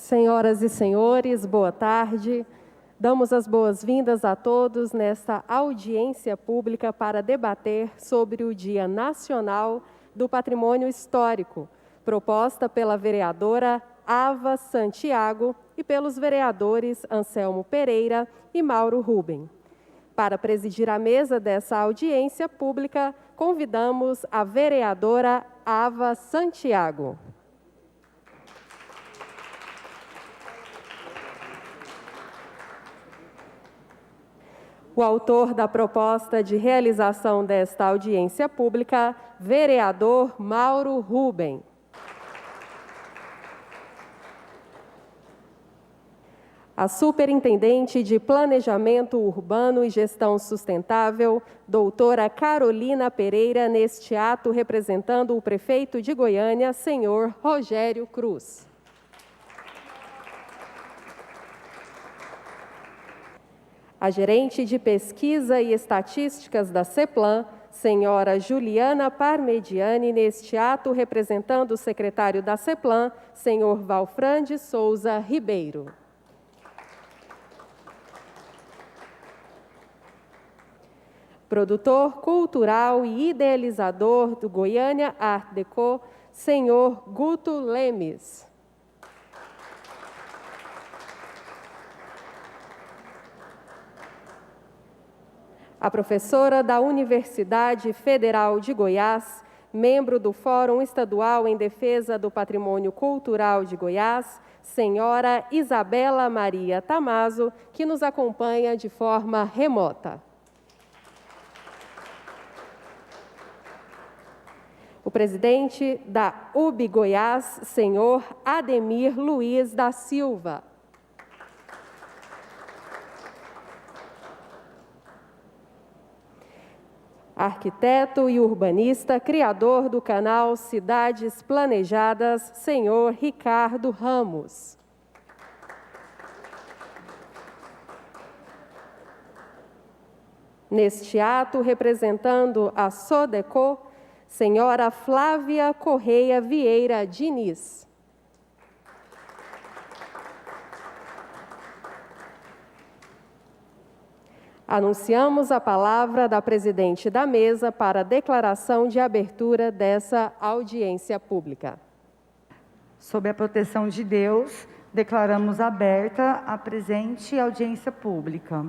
Senhoras e senhores, boa tarde. Damos as boas-vindas a todos nesta audiência pública para debater sobre o Dia Nacional do Patrimônio Histórico, proposta pela vereadora Ava Santiago e pelos vereadores Anselmo Pereira e Mauro Rubem. Para presidir a mesa dessa audiência pública, convidamos a vereadora Ava Santiago. O autor da proposta de realização desta audiência pública, vereador Mauro Rubem. A Superintendente de Planejamento Urbano e Gestão Sustentável, doutora Carolina Pereira, neste ato representando o prefeito de Goiânia, senhor Rogério Cruz. A gerente de Pesquisa e Estatísticas da CEPLAN, senhora Juliana Parmediani, neste ato representando o secretário da CEPLAN, senhor Valfran de Souza Ribeiro. Produtor cultural e idealizador do Goiânia Art Deco, senhor Guto Lemes. A professora da Universidade Federal de Goiás, membro do Fórum Estadual em Defesa do Patrimônio Cultural de Goiás, senhora Isabela Maria Tamazo, que nos acompanha de forma remota. O presidente da UB Goiás, senhor Ademir Luiz da Silva. Arquiteto e urbanista, criador do canal Cidades Planejadas, senhor Ricardo Ramos. Neste ato, representando a SODECO, senhora Flávia Correia Vieira Diniz. Anunciamos a palavra da presidente da mesa para a declaração de abertura dessa audiência pública. Sob a proteção de Deus, declaramos aberta a presente audiência pública.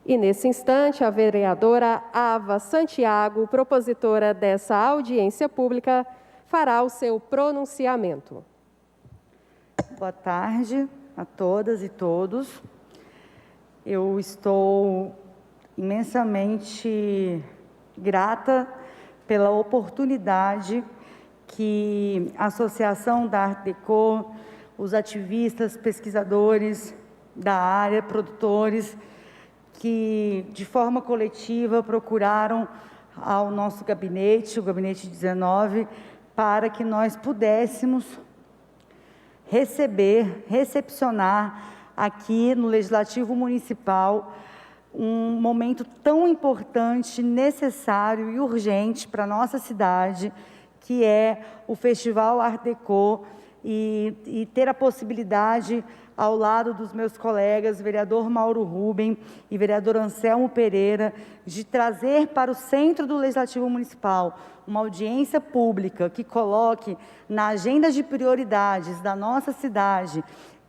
E, nesse instante, a vereadora Ava Santiago, propositora dessa audiência pública, fará o seu pronunciamento. Boa tarde a todas e todos. Eu estou imensamente grata pela oportunidade que a Associação da Art Deco, os ativistas, pesquisadores da área, produtores, que de forma coletiva procuraram ao nosso gabinete, o Gabinete 19, para que nós pudéssemos recepcionar aqui no Legislativo Municipal um momento tão importante, necessário e urgente para a nossa cidade, que é o Festival Art Deco, e ter a possibilidade, ao lado dos meus colegas, vereador Mauro Rubem e vereador Anselmo Pereira, de trazer para o centro do Legislativo Municipal uma audiência pública que coloque na agenda de prioridades da nossa cidade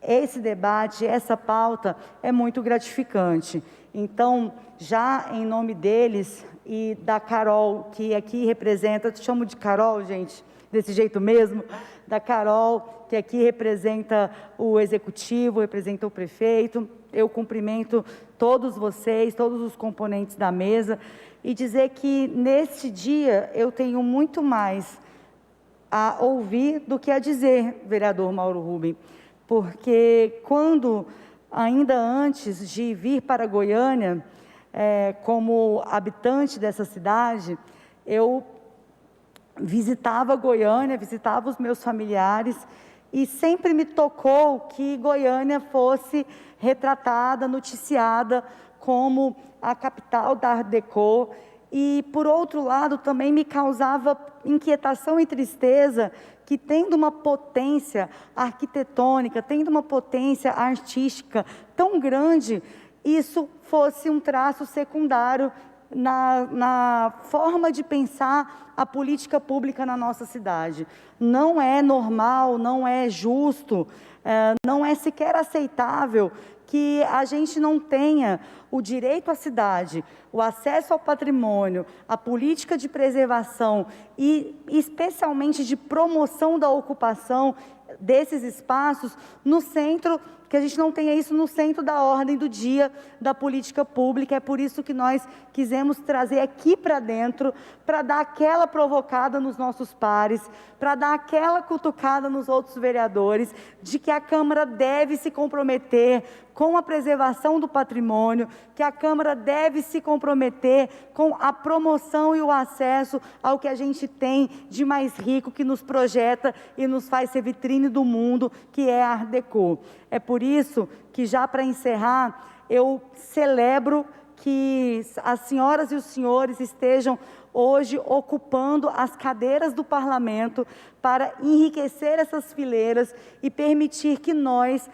esse debate, essa pauta, é muito gratificante. Então, já em nome deles e da Carol, que aqui representa, te chamo de Carol, gente, desse jeito mesmo, da Carol, que aqui representa o Executivo, representa o prefeito, eu cumprimento todos vocês, todos os componentes da mesa, e dizer que neste dia eu tenho muito mais a ouvir do que a dizer, vereador Mauro Rubem, porque quando, ainda antes de vir para Goiânia, como habitante dessa cidade, eu visitava Goiânia, visitava os meus familiares, e sempre me tocou que Goiânia fosse retratada, noticiada como a capital da Art Deco, e, por outro lado, também me causava inquietação e tristeza que, tendo uma potência arquitetônica, tendo uma potência artística tão grande, isso fosse um traço secundário na forma de pensar a política pública na nossa cidade. Não é normal, não é justo, não é sequer aceitável que a gente não tenha o direito à cidade, o acesso ao patrimônio, a política de preservação e especialmente de promoção da ocupação desses espaços no centro, que a gente não tenha isso no centro da ordem do dia da política pública. É por isso que nós quisemos trazer aqui para dentro, para dar aquela provocada nos nossos pares, para dar aquela cutucada nos outros vereadores, de que a Câmara deve se comprometer com a preservação do patrimônio, que a Câmara deve se comprometer com a promoção e o acesso ao que a gente tem de mais rico, que nos projeta e nos faz ser vitrine do mundo, que é a Art Deco. É por isso que, já para encerrar, eu celebro que as senhoras e os senhores estejam hoje ocupando as cadeiras do parlamento para enriquecer essas fileiras e permitir que nós,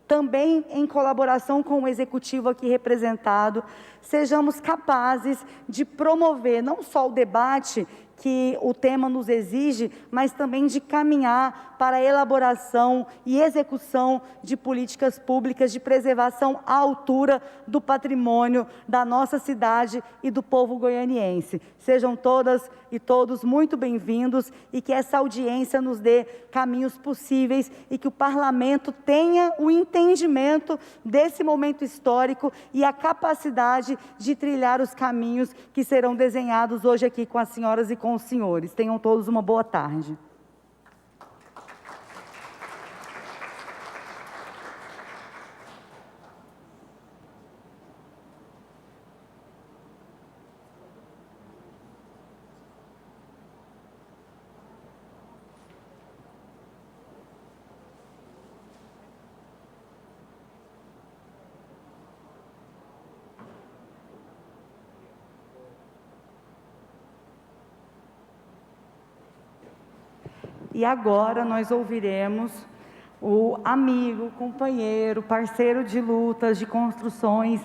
também em colaboração com o executivo aqui representado, sejamos capazes de promover não só o debate que o tema nos exige, mas também de caminhar para a elaboração e execução de políticas públicas de preservação à altura do patrimônio da nossa cidade e do povo goianiense. Sejam todas e todos muito bem-vindos e que essa audiência nos dê caminhos possíveis e que o parlamento tenha o entendimento desse momento histórico e a capacidade de trilhar os caminhos que serão desenhados hoje aqui com as senhoras e com os senhores. Tenham todos uma boa tarde. E agora nós ouviremos o amigo, companheiro, parceiro de lutas, de construções,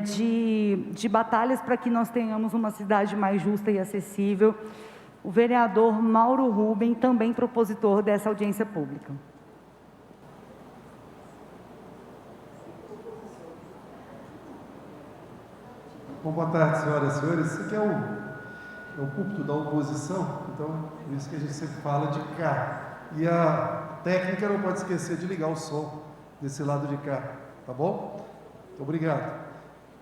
de batalhas para que nós tenhamos uma cidade mais justa e acessível, o vereador Mauro Rubem, também propositor dessa audiência pública. Bom, boa tarde, senhoras e senhores. Isso aqui é o púlpito da oposição, então por isso que a gente sempre fala de cá. E a técnica não pode esquecer de ligar o som desse lado de cá, tá bom? Muito obrigado.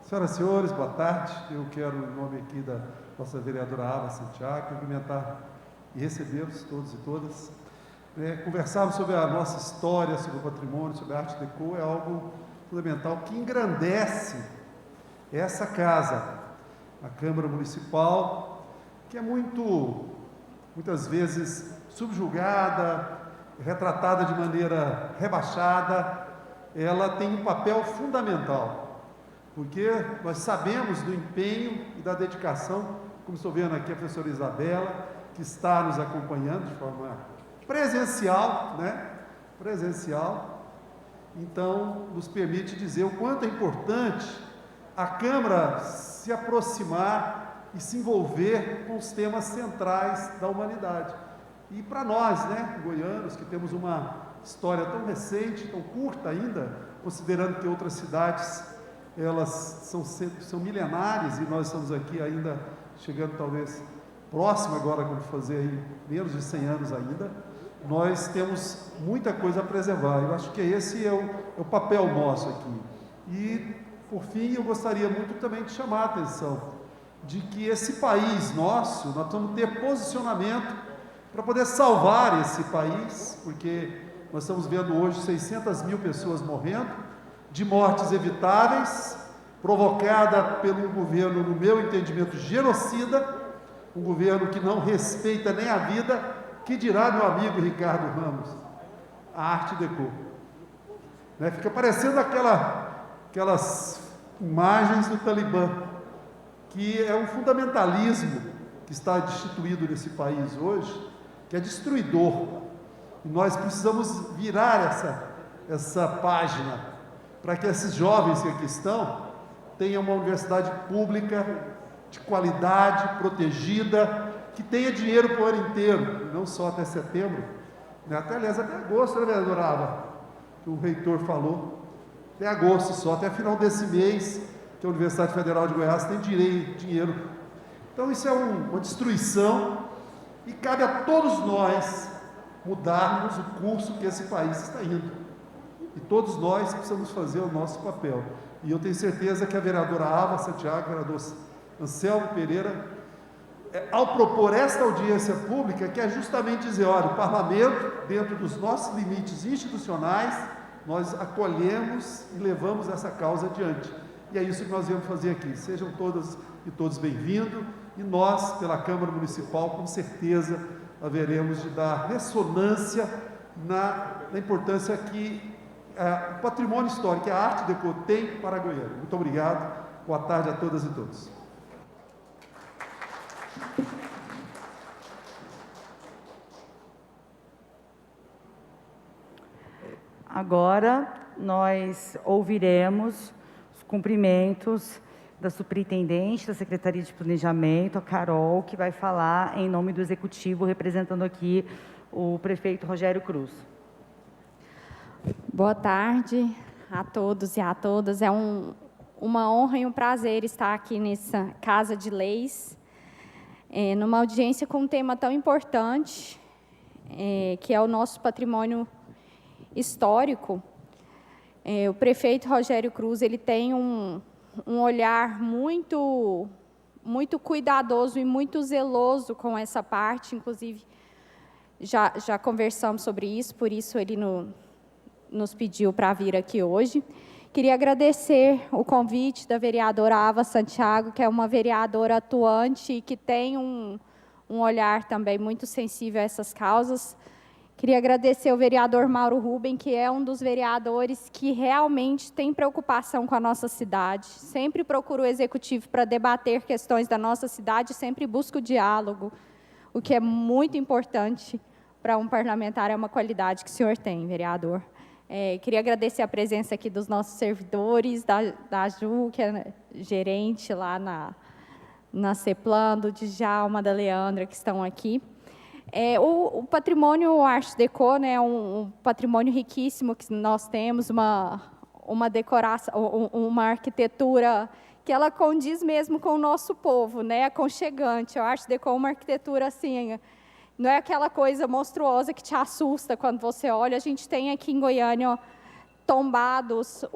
Senhoras e senhores, boa tarde. Eu quero, em nome aqui da nossa vereadora Ava Santiago, cumprimentar e recebê-los todos e todas. Conversarmos sobre a nossa história, sobre o patrimônio, sobre a Art Deco, é algo fundamental que engrandece essa casa, a Câmara Municipal, que é muitas vezes subjugada, retratada de maneira rebaixada. Ela tem um papel fundamental, porque nós sabemos do empenho e da dedicação, como estou vendo aqui a professora Isabela, que está nos acompanhando de forma presencial, Presencial. Então, nos permite dizer o quanto é importante a Câmara se aproximar e se envolver com os temas centrais da humanidade. E para nós, goianos, que temos uma história tão recente, tão curta ainda, considerando que outras cidades, elas são milenares, e nós estamos aqui ainda, chegando talvez próximo agora, quando fazer aí menos de 100 anos ainda, nós temos muita coisa a preservar. Eu acho que esse é o papel nosso aqui. E, por fim, eu gostaria muito também de chamar a atenção de que esse país nosso, nós vamos ter posicionamento para poder salvar esse país, porque nós estamos vendo hoje 600 mil pessoas morrendo, de mortes evitáveis, provocada pelo governo, no meu entendimento, genocida, um governo que não respeita nem a vida, que dirá meu amigo Ricardo Ramos, a Art Deco. Fica parecendo aquelas imagens do Talibã, que é um fundamentalismo que está instituído nesse país hoje, que é destruidor. E nós precisamos virar essa página para que esses jovens que aqui estão tenham uma universidade pública de qualidade, protegida, que tenha dinheiro para o ano inteiro, não só até setembro, né? Aliás, até agosto, né, vereadora Ava? Que o reitor falou, até agosto só, até final desse mês, que a Universidade Federal de Goiás tem dinheiro. Então isso é uma destruição, e cabe a todos nós mudarmos o curso que esse país está indo, e todos nós precisamos fazer o nosso papel, e eu tenho certeza que a vereadora Ava Santiago, o vereador Anselmo Pereira, ao propor esta audiência pública, quer justamente dizer, olha, o parlamento, dentro dos nossos limites institucionais, nós acolhemos e levamos essa causa adiante, e é isso que nós viemos fazer aqui. Sejam todas e todos bem-vindos, e nós, pela Câmara Municipal, com certeza haveremos de dar ressonância na importância que o patrimônio histórico, que a Arte Deco tem para Goiânia. Muito obrigado, boa tarde a todas e todos. Agora nós ouviremos os cumprimentos da superintendente da Secretaria de Planejamento, a Carol, que vai falar em nome do Executivo, representando aqui o prefeito Rogério Cruz. Boa tarde a todos e a todas. É uma honra e um prazer estar aqui nessa Casa de Leis, numa audiência com um tema tão importante, que é o nosso patrimônio histórico. O prefeito Rogério Cruz, ele tem um olhar muito cuidadoso e muito zeloso com essa parte, inclusive já conversamos sobre isso, por isso ele nos pediu para vir aqui hoje. Queria agradecer o convite da vereadora Ava Santiago, que é uma vereadora atuante e que tem um olhar também muito sensível a essas causas. Queria agradecer ao vereador Mauro Ruben, que é um dos vereadores que realmente tem preocupação com a nossa cidade, sempre procura o Executivo para debater questões da nossa cidade, sempre busca o diálogo, o que é muito importante para um parlamentar, é uma qualidade que o senhor tem, vereador. Queria agradecer a presença aqui dos nossos servidores, da Ju, que é gerente lá na CEPLAN, do Djalma, da Leandra, que estão aqui. O patrimônio Arte Deco, né, é um patrimônio riquíssimo que nós temos, uma decoração, uma arquitetura que ela condiz mesmo com o nosso povo, né, aconchegante. A Arte Deco é uma arquitetura assim, não é aquela coisa monstruosa que te assusta quando você olha. A gente tem aqui em Goiânia tombados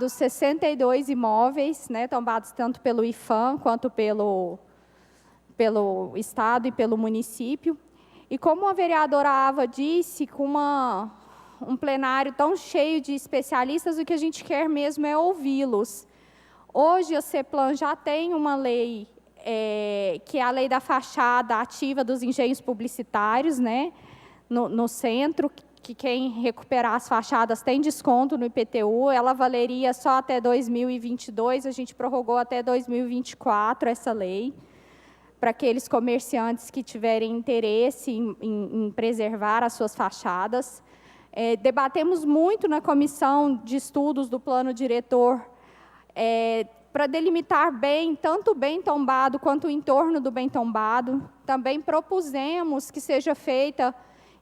62 imóveis, né, tombados tanto pelo IFAM quanto pelo Estado e pelo município. E como a vereadora Ava disse, com um plenário tão cheio de especialistas, o que a gente quer mesmo é ouvi-los. Hoje a CEPLAN já tem uma lei, que é a lei da fachada ativa dos engenhos publicitários, né, no centro, que quem recuperar as fachadas tem desconto no IPTU, ela valeria só até 2022, a gente prorrogou até 2024 essa lei, para aqueles comerciantes que tiverem interesse em preservar as suas fachadas. Debatemos muito na comissão de estudos do plano diretor, para delimitar bem, tanto o bem tombado quanto o entorno do bem tombado. Também propusemos que seja feita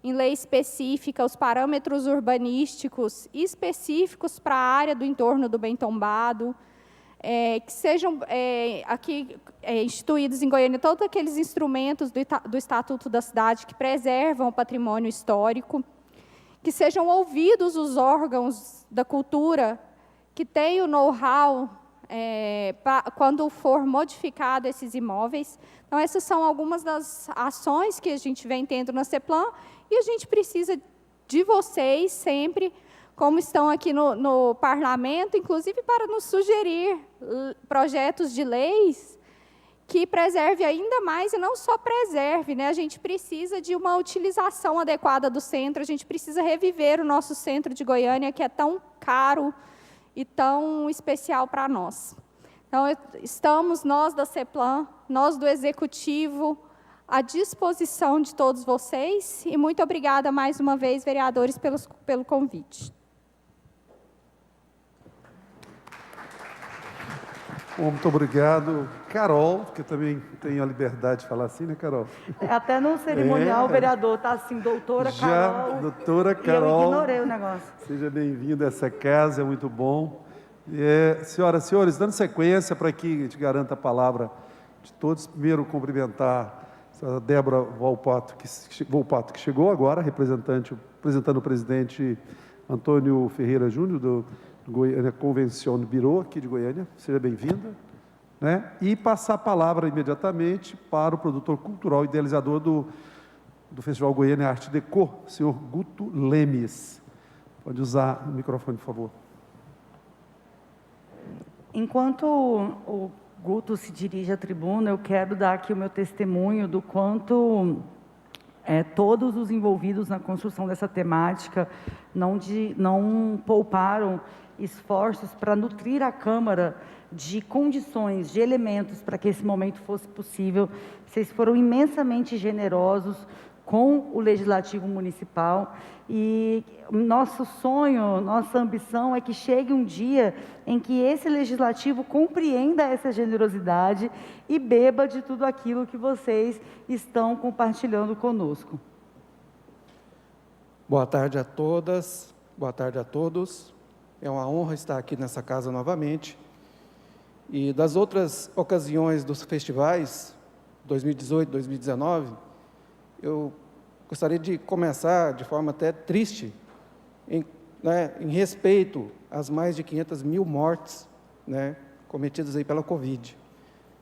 em lei específica os parâmetros urbanísticos específicos para a área do entorno do bem tombado, que sejam aqui instituídos em Goiânia todos aqueles instrumentos do Estatuto da Cidade que preservam o patrimônio histórico, que sejam ouvidos os órgãos da cultura que têm o know-how quando for modificado esses imóveis. Então, essas são algumas das ações que a gente vem tendo na CEPLAN, e a gente precisa de vocês sempre, como estão aqui no parlamento, inclusive para nos sugerir projetos de leis que preserve ainda mais, e não só preserve, né? A gente precisa de uma utilização adequada do centro, a gente precisa reviver o nosso centro de Goiânia, que é tão caro e tão especial para nós. Então, estamos, nós da CEPLAN, nós do Executivo, à disposição de todos vocês. E muito obrigada mais uma vez, vereadores, pelo convite. Muito obrigado. Carol, que eu também tenho a liberdade de falar assim, né, Carol? Até no cerimonial o vereador está assim, doutora Carol. Doutora Carol. E eu ignorei o negócio. Seja bem-vinda a essa casa, é muito bom. Senhoras e senhores, dando sequência para que a gente garanta a palavra de todos, primeiro cumprimentar a Débora Volpato, que chegou agora, representando o presidente Antônio Ferreira Júnior, do Goiânia Convention Bureau, aqui de Goiânia. Seja bem-vinda. Né? E passar a palavra imediatamente para o produtor cultural e idealizador do Festival Goiânia Arte Deco, senhor Guto Lemes. Pode usar o microfone, por favor. Enquanto o Guto se dirige à tribuna, eu quero dar aqui o meu testemunho do quanto todos os envolvidos na construção dessa temática não pouparam esforços para nutrir a Câmara de condições, de elementos para que esse momento fosse possível. Vocês foram imensamente generosos com o Legislativo Municipal e nosso sonho, nossa ambição é que chegue um dia em que esse Legislativo compreenda essa generosidade e beba de tudo aquilo que vocês estão compartilhando conosco. Boa tarde a todas, boa tarde a todos. É uma honra estar aqui nessa casa novamente. E das outras ocasiões dos festivais, 2018, 2019, eu gostaria de começar de forma até triste, em respeito às mais de 500 mil mortes, né, cometidas aí pela Covid.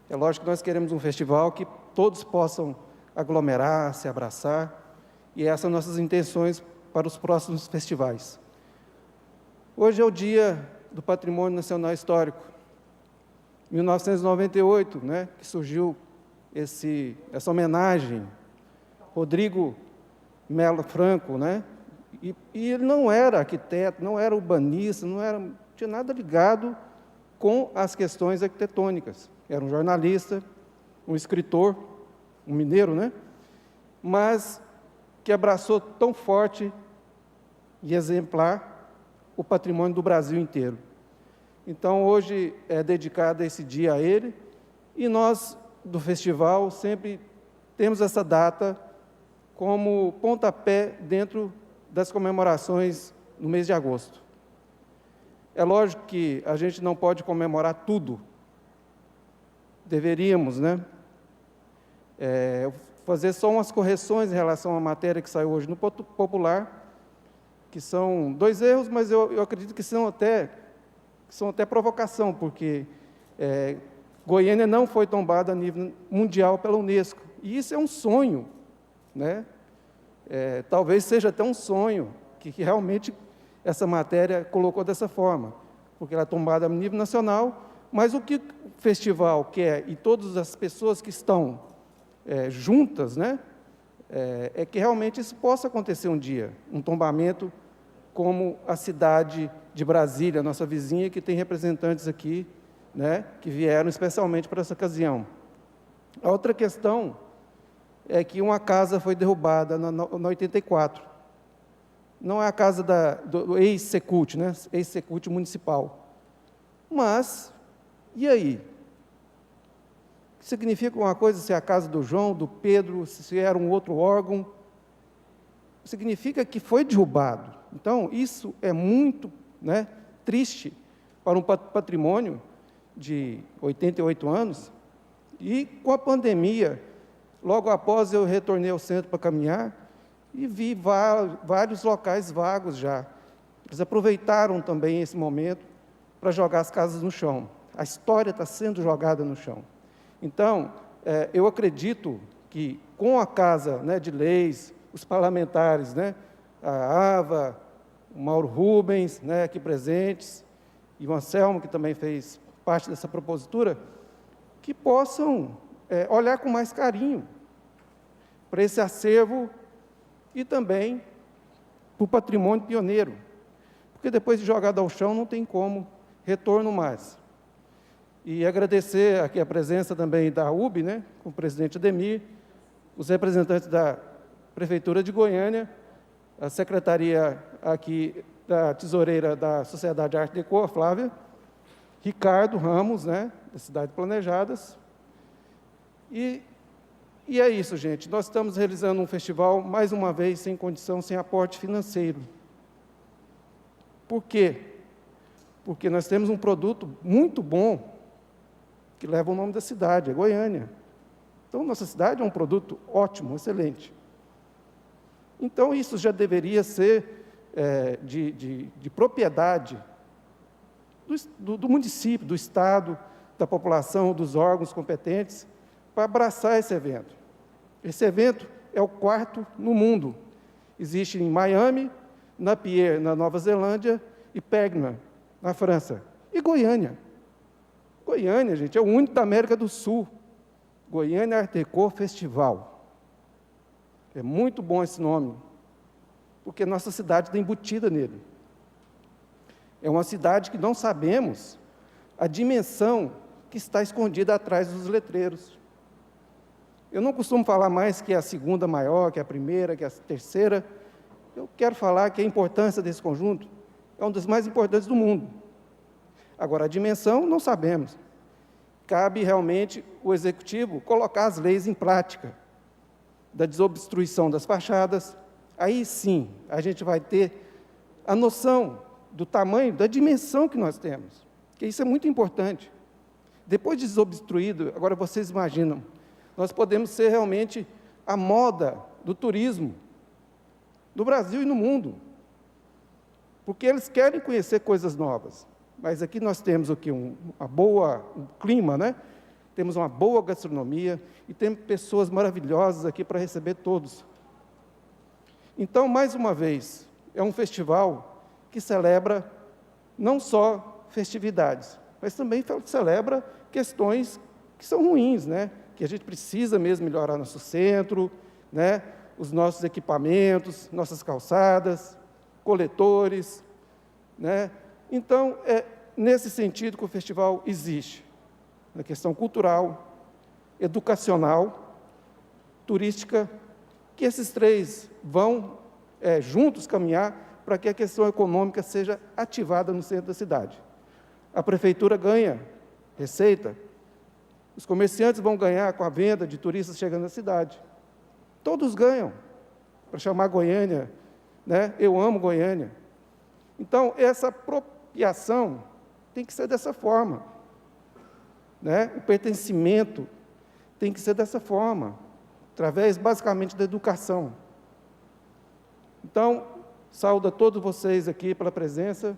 É lógico que nós queremos um festival que todos possam aglomerar, se abraçar, e essas são nossas intenções para os próximos festivais. Hoje é o Dia do Patrimônio Nacional Histórico. 1998, né, que surgiu essa homenagem, Rodrigo Melo Franco, né, e ele não era arquiteto, não era urbanista, não tinha nada ligado com as questões arquitetônicas. Era um jornalista, um escritor, um mineiro, né, mas que abraçou tão forte e exemplar o patrimônio do Brasil inteiro. Então, hoje é dedicado esse dia a ele, e nós, do festival, sempre temos essa data como pontapé dentro das comemorações no mês de agosto. É lógico que a gente não pode comemorar tudo. Deveríamos, né? Fazer só umas correções em relação à matéria que saiu hoje no Popular, que são 2 erros, mas eu acredito que são até provocação, porque Goiânia não foi tombada a nível mundial pela Unesco. E isso é um sonho, né? Talvez seja até um sonho que realmente essa matéria colocou dessa forma, porque ela é tombada a nível nacional, mas o que o festival quer, e todas as pessoas que estão juntas, né, é que realmente isso possa acontecer um dia, um tombamento como a cidade de Brasília, nossa vizinha, que tem representantes aqui, né, que vieram especialmente para essa ocasião. A outra questão é que uma casa foi derrubada na 84. Não é a casa do ex-Secult, né, ex-Secult municipal. Mas, e aí? Significa uma coisa se é a casa do João, do Pedro, se era um outro órgão? Significa que foi derrubado. Então, isso é muito, né, triste para um patrimônio de 88 anos. E com a pandemia, logo após eu retornei ao centro para caminhar e vi vários locais vagos já. Eles aproveitaram também esse momento para jogar as casas no chão. A história está sendo jogada no chão. Então, eu acredito que com a Casa, né, de Leis, os parlamentares, né, a Ava, o Mauro Rubens, né, aqui presentes, e o Anselmo, que também fez parte dessa propositura, que possam olhar com mais carinho para esse acervo e também para o patrimônio pioneiro, porque depois de jogado ao chão não tem como retorno mais. E agradecer aqui a presença também da UB, né, com o presidente Ademir, os representantes da Prefeitura de Goiânia, a secretaria aqui da tesoureira da Sociedade Arte Deco, a Flávia, Ricardo Ramos, né, da Cidade Planejadas. E é isso, gente. Nós estamos realizando um festival, mais uma vez, sem condição, sem aporte financeiro. Por quê? Porque nós temos um produto muito bom, que leva o nome da cidade, é Goiânia. Então, nossa cidade é um produto ótimo, excelente. Então, isso já deveria ser de propriedade do município, do Estado, da população, dos órgãos competentes, para abraçar esse evento. Esse evento é o 4º no mundo. Existe em Miami, Napier, na Nova Zelândia, e Perpignan, na França. E Goiânia. Goiânia, gente, é o único da América do Sul. Goiânia Art Deco Festival. É muito bom esse nome, porque nossa cidade está embutida nele. É uma cidade que não sabemos a dimensão que está escondida atrás dos letreiros. Eu não costumo falar mais que é a segunda maior, que é a primeira, que é a terceira. Eu quero falar que a importância desse conjunto é um dos mais importantes do mundo. Agora, a dimensão, não sabemos. Cabe realmente o Executivo colocar as leis em prática, da desobstruição das fachadas. Aí sim, a gente vai ter a noção do tamanho, da dimensão que nós temos, que isso é muito importante. Depois de desobstruído, agora vocês imaginam, nós podemos ser realmente a moda do turismo, no Brasil e no mundo, porque eles querem conhecer coisas novas. Mas aqui nós temos o quê? Um clima, né? Temos uma boa gastronomia e temos pessoas maravilhosas aqui para receber todos. Então, mais uma vez, é um festival que celebra não só festividades, mas também celebra questões que são ruins, né? Que a gente precisa mesmo melhorar nosso centro, né? Os nossos equipamentos, nossas calçadas, coletores, né? Então, é nesse sentido que o festival existe, na questão cultural, educacional, turística, que esses três vão juntos caminhar para que a questão econômica seja ativada no centro da cidade. A prefeitura ganha receita, os comerciantes vão ganhar com a venda de turistas chegando à cidade. Todos ganham, para chamar Goiânia, né? Eu amo Goiânia. Então, essa apropriação tem que ser dessa forma, né? O pertencimento tem que ser dessa forma, através, basicamente, da educação. Então, saúdo a todos vocês aqui pela presença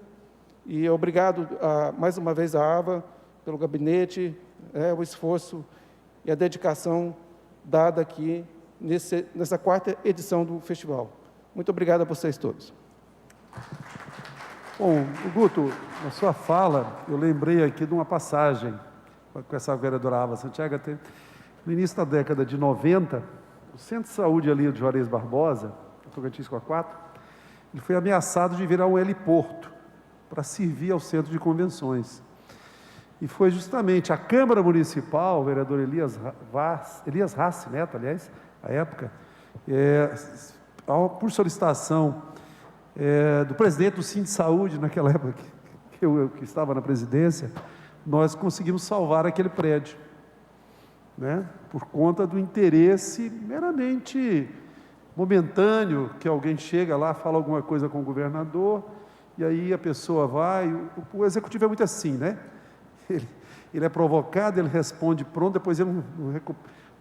e obrigado mais uma vez à AVA pelo gabinete, o esforço e a dedicação dada aqui nessa 4ª edição do festival. Muito obrigado a vocês todos. Bom, Guto, na sua fala, eu lembrei aqui de uma passagem com essa vereadora Ava Santiago. No início da década de 90, o Centro de Saúde ali de Juarez Barbosa, Tocantins com a 4, ele foi ameaçado de virar um heliporto para servir ao centro de convenções. E foi justamente a Câmara Municipal, o vereador Elias Rassi Neto, aliás, à época, por solicitação do presidente do Cine Saúde, naquela época que estava na presidência, nós conseguimos salvar aquele prédio, né? Por conta do interesse meramente momentâneo, que alguém chega lá, fala alguma coisa com o governador, e aí a pessoa vai, o executivo é muito assim, né? Ele é provocado, ele responde pronto, depois ele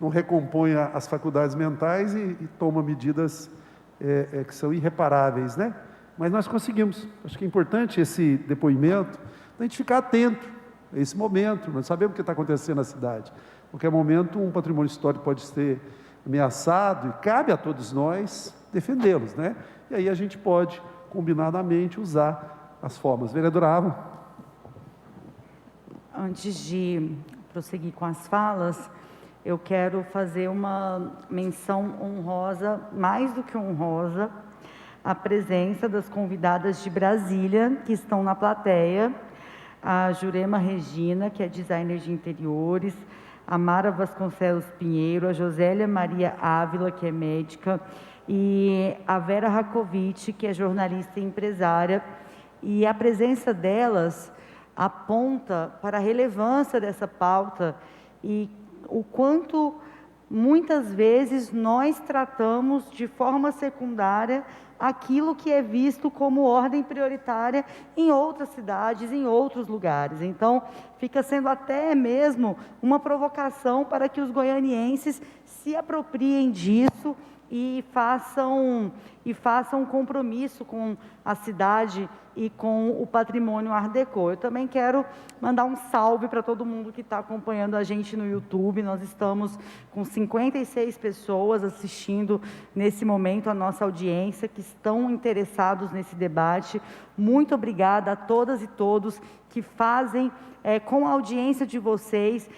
não recompõe as faculdades mentais e toma medidas que são irreparáveis, né? Mas nós conseguimos. Acho que é importante esse depoimento, a gente ficar atento a esse momento, nós sabemos o que está acontecendo na cidade. A qualquer momento, um patrimônio histórico pode ser ameaçado e cabe a todos nós defendê-los, né? E aí a gente pode, combinadamente, usar as formas. Vereadora Ava. Antes de prosseguir com as falas, eu quero fazer uma menção honrosa, mais do que honrosa, à presença das convidadas de Brasília, que estão na plateia, a Jurema Regina, que é designer de interiores, a Mara Vasconcelos Pinheiro, a Josélia Maria Ávila, que é médica, e a Vera Rakovic, que é jornalista e empresária. E a presença delas aponta para a relevância dessa pauta e o quanto, muitas vezes, nós tratamos de forma secundária aquilo que é visto como ordem prioritária em outras cidades, em outros lugares. Então, fica sendo até mesmo uma provocação para que os goianienses se apropriem disso e façam compromisso com a cidade e com o patrimônio Art Deco. Eu também quero mandar um salve para todo mundo que está acompanhando a gente no YouTube. Nós estamos com 56 pessoas assistindo nesse momento a nossa audiência, que estão interessados nesse debate. Muito obrigada a todas e todos que fazem, com a audiência de vocês,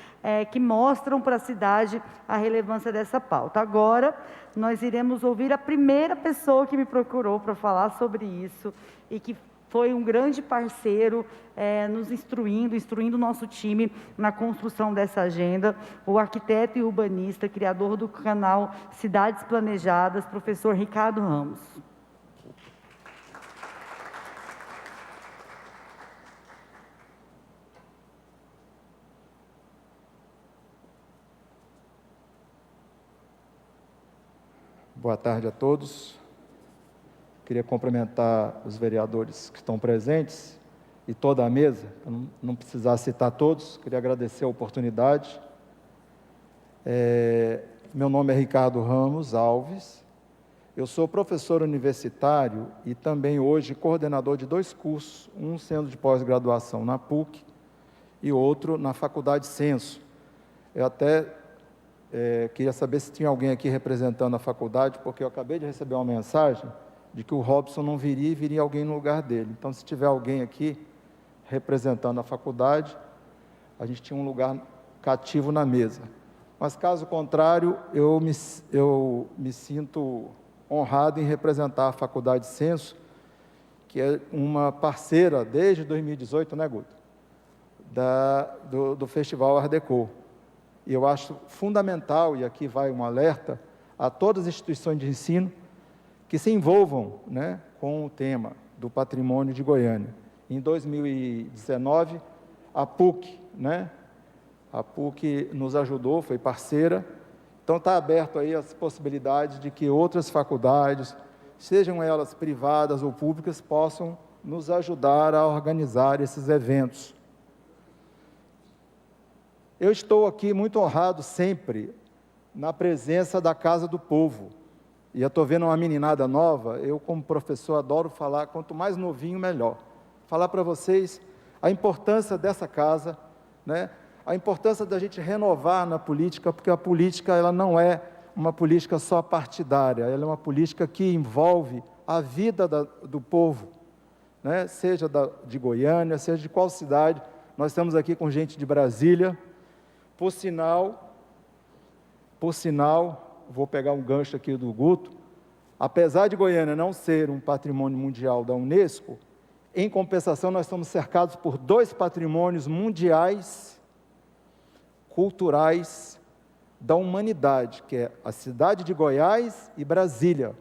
que mostram para a cidade a relevância dessa pauta. Agora, nós iremos ouvir a primeira pessoa que me procurou para falar sobre isso e que foi um grande parceiro, nos instruindo o nosso time na construção dessa agenda, o arquiteto e urbanista, criador do canal Cidades Planejadas, professor Ricardo Ramos. Boa tarde a todos. Queria cumprimentar os vereadores que estão presentes e toda a mesa, para não precisar citar todos. Queria agradecer a oportunidade. Meu nome é Ricardo Ramos Alves. Eu sou professor universitário e também hoje coordenador de 2 cursos, um sendo de pós-graduação na PUC e outro na Faculdade Censo. Eu até queria saber se tinha alguém aqui representando a faculdade, porque eu acabei de receber uma mensagem de que o Robson não viria e viria alguém no lugar dele. Então, se tiver alguém aqui representando a faculdade, a gente tinha um lugar cativo na mesa. Mas, caso contrário, eu me sinto honrado em representar a Faculdade Censo, que é uma parceira desde 2018, né, Guto? Do Festival Art Deco. E eu acho fundamental, e aqui vai um alerta, a todas as instituições de ensino que se envolvam, né, com o tema do patrimônio de Goiânia. Em 2019, a PUC, né, a PUC nos ajudou, foi parceira. Então, está aberto aí as possibilidades de que outras faculdades, sejam elas privadas ou públicas, possam nos ajudar a organizar esses eventos. Eu estou aqui muito honrado sempre na presença da Casa do Povo. E eu estou vendo uma meninada nova, eu como professor adoro falar, quanto mais novinho, melhor. Falar para vocês a importância dessa casa, né? A importância da gente renovar na política, porque a política ela não é uma política só partidária, ela é uma política que envolve a vida do povo, né? Seja de Goiânia, seja de qual cidade. Nós estamos aqui com gente de Brasília. Por sinal, vou pegar um gancho aqui do Guto, apesar de Goiânia não ser um patrimônio mundial da Unesco, em compensação nós estamos cercados por 2 patrimônios mundiais culturais da humanidade, que é a cidade de Goiás e Brasília.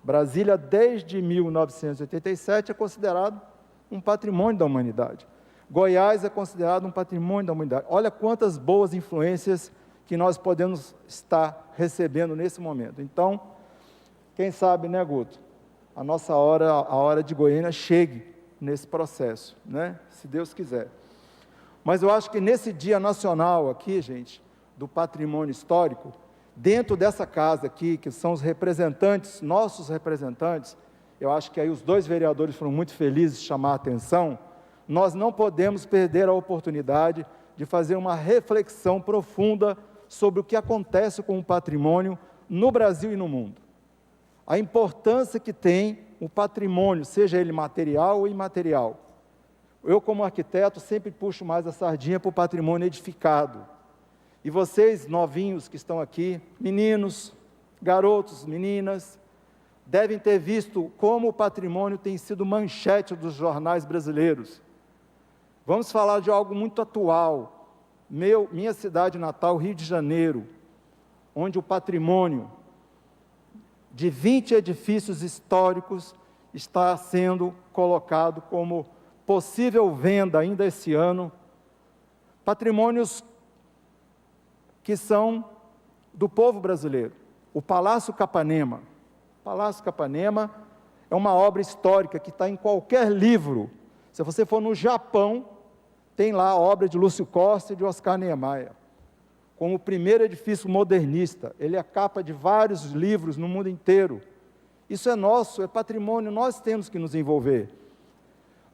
Brasília, desde 1987, é considerado um patrimônio da humanidade. Goiás é considerado um patrimônio da humanidade. Olha quantas boas influências que nós podemos estar recebendo nesse momento. Então, quem sabe, né, Guto, a nossa hora, a hora de Goiânia chegue nesse processo, né? Se Deus quiser. Mas eu acho que nesse dia nacional aqui, gente, do patrimônio histórico, dentro dessa casa aqui, que são os representantes, nossos representantes, eu acho que aí os 2 vereadores foram muito felizes de chamar a atenção, nós não podemos perder a oportunidade de fazer uma reflexão profunda sobre o que acontece com o patrimônio no Brasil e no mundo. A importância que tem o patrimônio, seja ele material ou imaterial. Eu, como arquiteto, sempre puxo mais a sardinha para o patrimônio edificado. E vocês, novinhos que estão aqui, meninos, garotos, meninas, devem ter visto como o patrimônio tem sido manchete dos jornais brasileiros. Vamos falar de algo muito atual, minha cidade natal, Rio de Janeiro, onde o patrimônio de 20 edifícios históricos está sendo colocado como possível venda ainda esse ano, patrimônios que são do povo brasileiro. O Palácio Capanema. O Palácio Capanema é uma obra histórica que está em qualquer livro. Se você for no Japão, tem lá a obra de Lúcio Costa e de Oscar Niemeyer, como o primeiro edifício modernista. Ele é a capa de vários livros no mundo inteiro. Isso é nosso, é patrimônio, nós temos que nos envolver.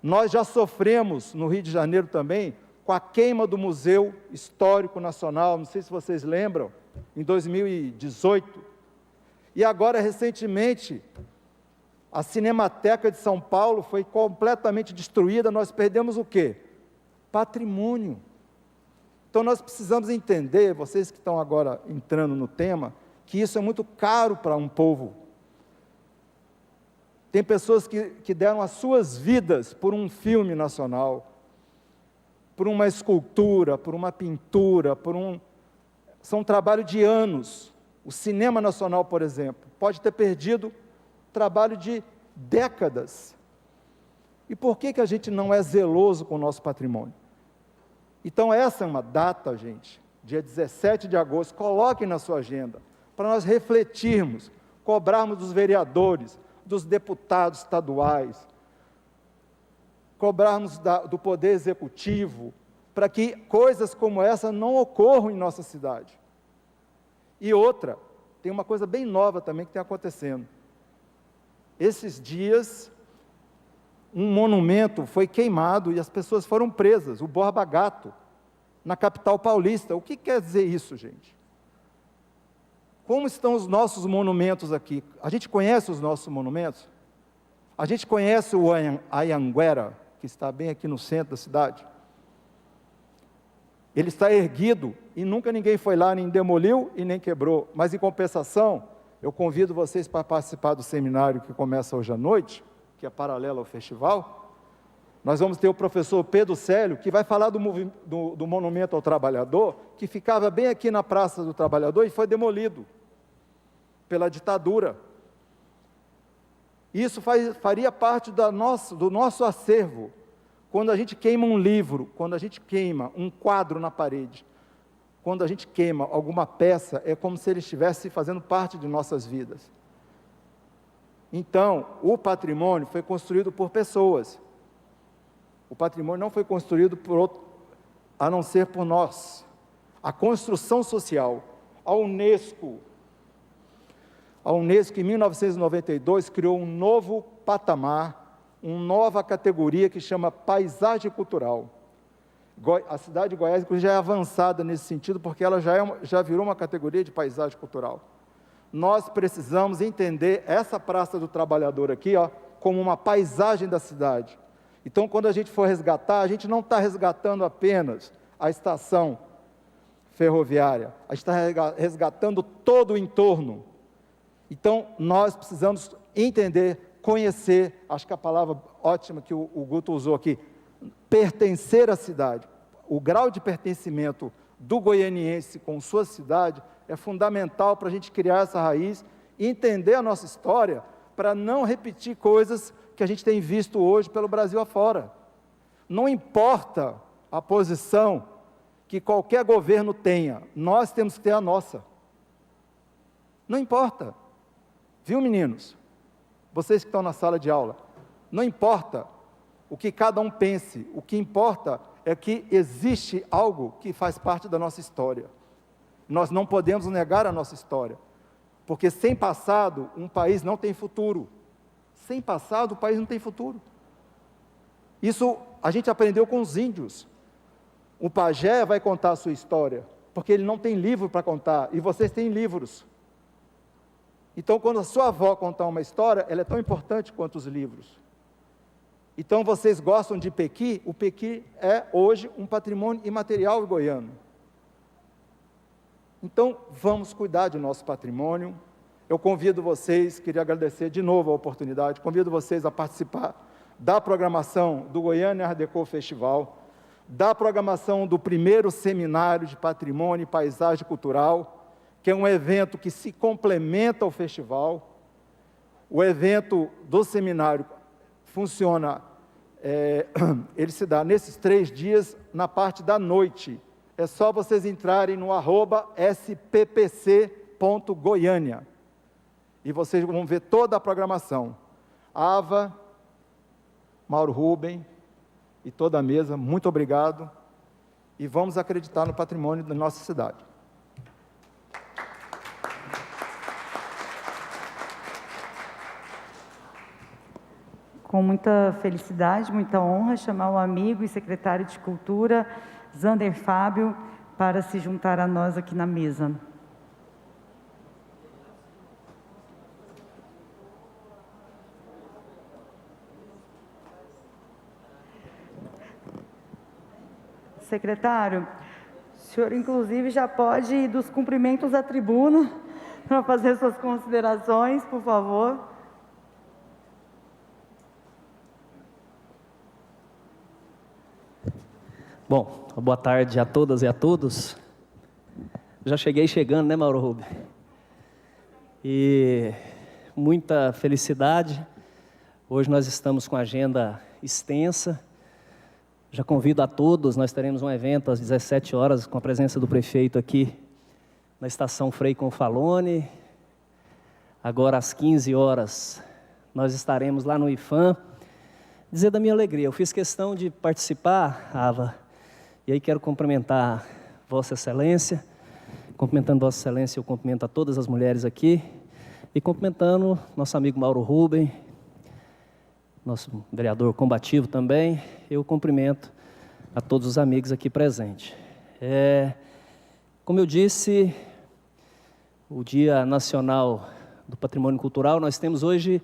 Nós já sofremos, no Rio de Janeiro também, com a queima do Museu Histórico Nacional, não sei se vocês lembram, em 2018. E agora, recentemente, a Cinemateca de São Paulo foi completamente destruída, nós perdemos o quê? Patrimônio. Então, nós precisamos entender, vocês que estão agora entrando no tema, que isso é muito caro para um povo. Tem pessoas que deram as suas vidas por um filme nacional, por uma escultura, por uma pintura, são um trabalho de anos. O cinema nacional, por exemplo, pode ter perdido trabalho de décadas. E por que a gente não é zeloso com o nosso patrimônio? Então, essa é uma data, gente, dia 17 de agosto, coloquem na sua agenda, para nós refletirmos, cobrarmos dos vereadores, dos deputados estaduais, cobrarmos do Poder Executivo, para que coisas como essa não ocorram em nossa cidade. E outra, tem uma coisa bem nova também que está acontecendo. Esses dias, um monumento foi queimado e as pessoas foram presas, o Borba Gato, na capital paulista. O que quer dizer isso, gente? Como estão os nossos monumentos aqui? A gente conhece os nossos monumentos? A gente conhece o Anhanguera, que está bem aqui no centro da cidade? Ele está erguido e nunca ninguém foi lá, nem demoliu e nem quebrou. Mas, em compensação, eu convido vocês para participar do seminário que começa hoje à noite, que é paralelo ao festival. Nós vamos ter o professor Pedro Célio, que vai falar do Monumento ao Trabalhador, que ficava bem aqui na Praça do Trabalhador e foi demolido pela ditadura. Isso faria parte do nosso acervo. Quando a gente queima um livro, quando a gente queima um quadro na parede, quando a gente queima alguma peça, é como se ele estivesse fazendo parte de nossas vidas. Então, o patrimônio foi construído por pessoas. O patrimônio não foi construído a não ser por nós. A construção social, a Unesco, em 1992, criou um novo patamar, uma nova categoria que chama paisagem cultural. A cidade de Goiás, inclusive, já é avançada nesse sentido, porque ela já virou uma categoria de paisagem cultural. Nós precisamos entender essa Praça do Trabalhador aqui, como uma paisagem da cidade. Então, quando a gente for resgatar, a gente não está resgatando apenas a estação ferroviária, a gente está resgatando todo o entorno. Então, nós precisamos entender, conhecer, acho que a palavra ótima que o Guto usou aqui, pertencer à cidade. O grau de pertencimento do goianiense com sua cidade é fundamental para a gente criar essa raiz e entender a nossa história, para não repetir coisas que a gente tem visto hoje pelo Brasil afora. Não importa a posição que qualquer governo tenha, nós temos que ter a nossa. Não importa. Viu, meninos? Vocês que estão na sala de aula, não importa o que cada um pense, o que importa é que existe algo que faz parte da nossa história. Nós não podemos negar a nossa história, porque sem passado, um país não tem futuro. Sem passado, o país não tem futuro. Isso a gente aprendeu com os índios. O pajé vai contar a sua história, porque ele não tem livro para contar, e vocês têm livros. Então, quando a sua avó contar uma história, ela é tão importante quanto os livros. Então, vocês gostam de Pequi? O Pequi é hoje um patrimônio imaterial goiano. Então, vamos cuidar do nosso patrimônio. Eu convido vocês, queria agradecer de novo a oportunidade, convido vocês a participar da programação do Goiânia Art Deco Festival. da programação do primeiro seminário de Patrimônio e Paisagem Cultural, que é um evento que se complementa ao festival. O evento do seminário funciona, ele se dá nesses 3 dias, na parte da noite. É só vocês entrarem no @sppc.goiânia e vocês vão ver toda a programação. Ava, Mauro Rubem e toda a mesa, muito obrigado, e vamos acreditar no patrimônio da nossa cidade. Com muita felicidade, muita honra, chamar o amigo e secretário de Cultura, Zander Fábio, para se juntar a nós aqui na mesa. Secretário, o senhor, inclusive, já pode ir dos cumprimentos à tribuna para fazer suas considerações, por favor. Bom, boa tarde a todas e a todos. Já cheguei chegando, né, Mauro Rubem? E muita felicidade. Hoje nós estamos com a agenda extensa. Já convido a todos, nós teremos um evento às 17 horas com a presença do prefeito aqui na estação Frei Confalone. Agora às 15 horas nós estaremos lá no IFAM. Dizer da minha alegria, eu fiz questão de participar, Ava, e aí quero cumprimentar Vossa Excelência. Cumprimentando Vossa Excelência, eu cumprimento a todas as mulheres aqui. E cumprimentando nosso amigo Mauro Rubem, nosso vereador combativo também, eu cumprimento a todos os amigos aqui presentes. Como eu disse, o Dia Nacional do Patrimônio Cultural, nós temos hoje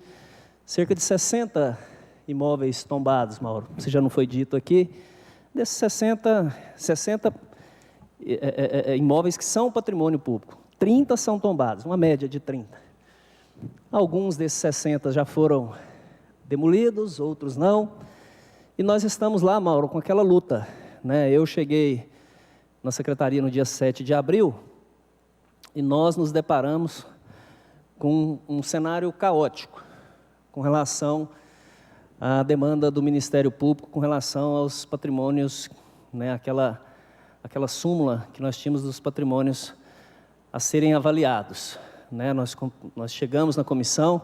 cerca de 60 imóveis tombados, Mauro. Se já não foi dito aqui, desses 60 imóveis que são patrimônio público, 30 são tombados, uma média de 30. Alguns desses 60 já foram demolidos, outros não. E nós estamos lá, Mauro, com aquela luta, né? Eu cheguei na secretaria no dia 7 de abril e nós nos deparamos com um cenário caótico com relação à demanda do Ministério Público com relação aos patrimônios, né? Aquela súmula que nós tínhamos dos patrimônios a serem avaliados, né? Nós chegamos na comissão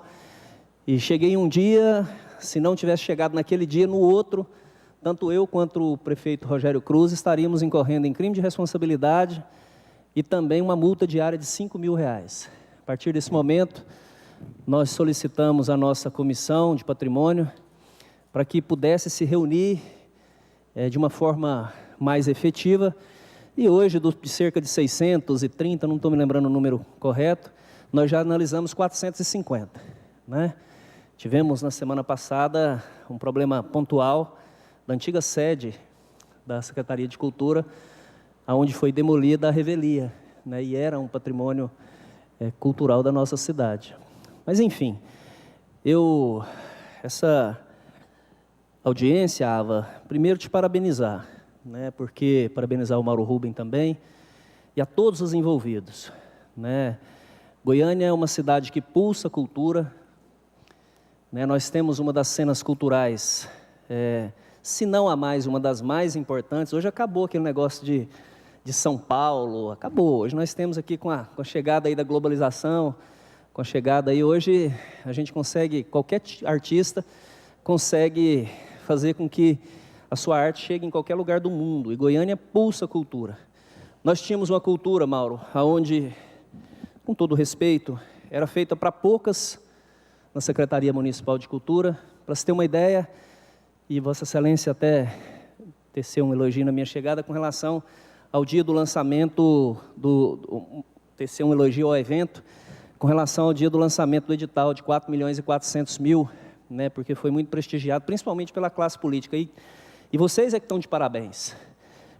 e cheguei um dia, se não tivesse chegado naquele dia, no outro, tanto eu quanto o prefeito Rogério Cruz estaríamos incorrendo em crime de responsabilidade e também uma multa diária de R$5.000. A partir desse momento, nós solicitamos a nossa comissão de patrimônio para que pudesse se reunir de uma forma mais efetiva. E hoje, de cerca de 630, não estou me lembrando o número correto, nós já analisamos 450, né? Tivemos na semana passada um problema pontual da antiga sede da Secretaria de Cultura, onde foi demolida a revelia, né? E era um patrimônio cultural da nossa cidade. Mas enfim, essa audiência, Ava, primeiro te parabenizar, né? Porque parabenizar o Mauro Rubem também e a todos os envolvidos, né? Goiânia é uma cidade que pulsa cultura, né? Nós temos uma das cenas culturais, se não a mais, uma das mais importantes. Hoje acabou aquele negócio de São Paulo, acabou. Hoje nós temos aqui com a chegada aí da globalização, com a chegada aí, hoje a gente consegue, qualquer artista consegue fazer com que a sua arte chegue em qualquer lugar do mundo, e Goiânia pulsa a cultura. Nós tínhamos uma cultura, Mauro, onde, com todo respeito, era feita para poucas na Secretaria Municipal de Cultura. Para se ter uma ideia, e Vossa Excelência até teceu um elogio na minha chegada com relação ao dia do lançamento, teceu um elogio ao evento, com relação ao dia do lançamento do edital de 4.400.000, né, porque foi muito prestigiado, principalmente pela classe política. E vocês é que estão de parabéns,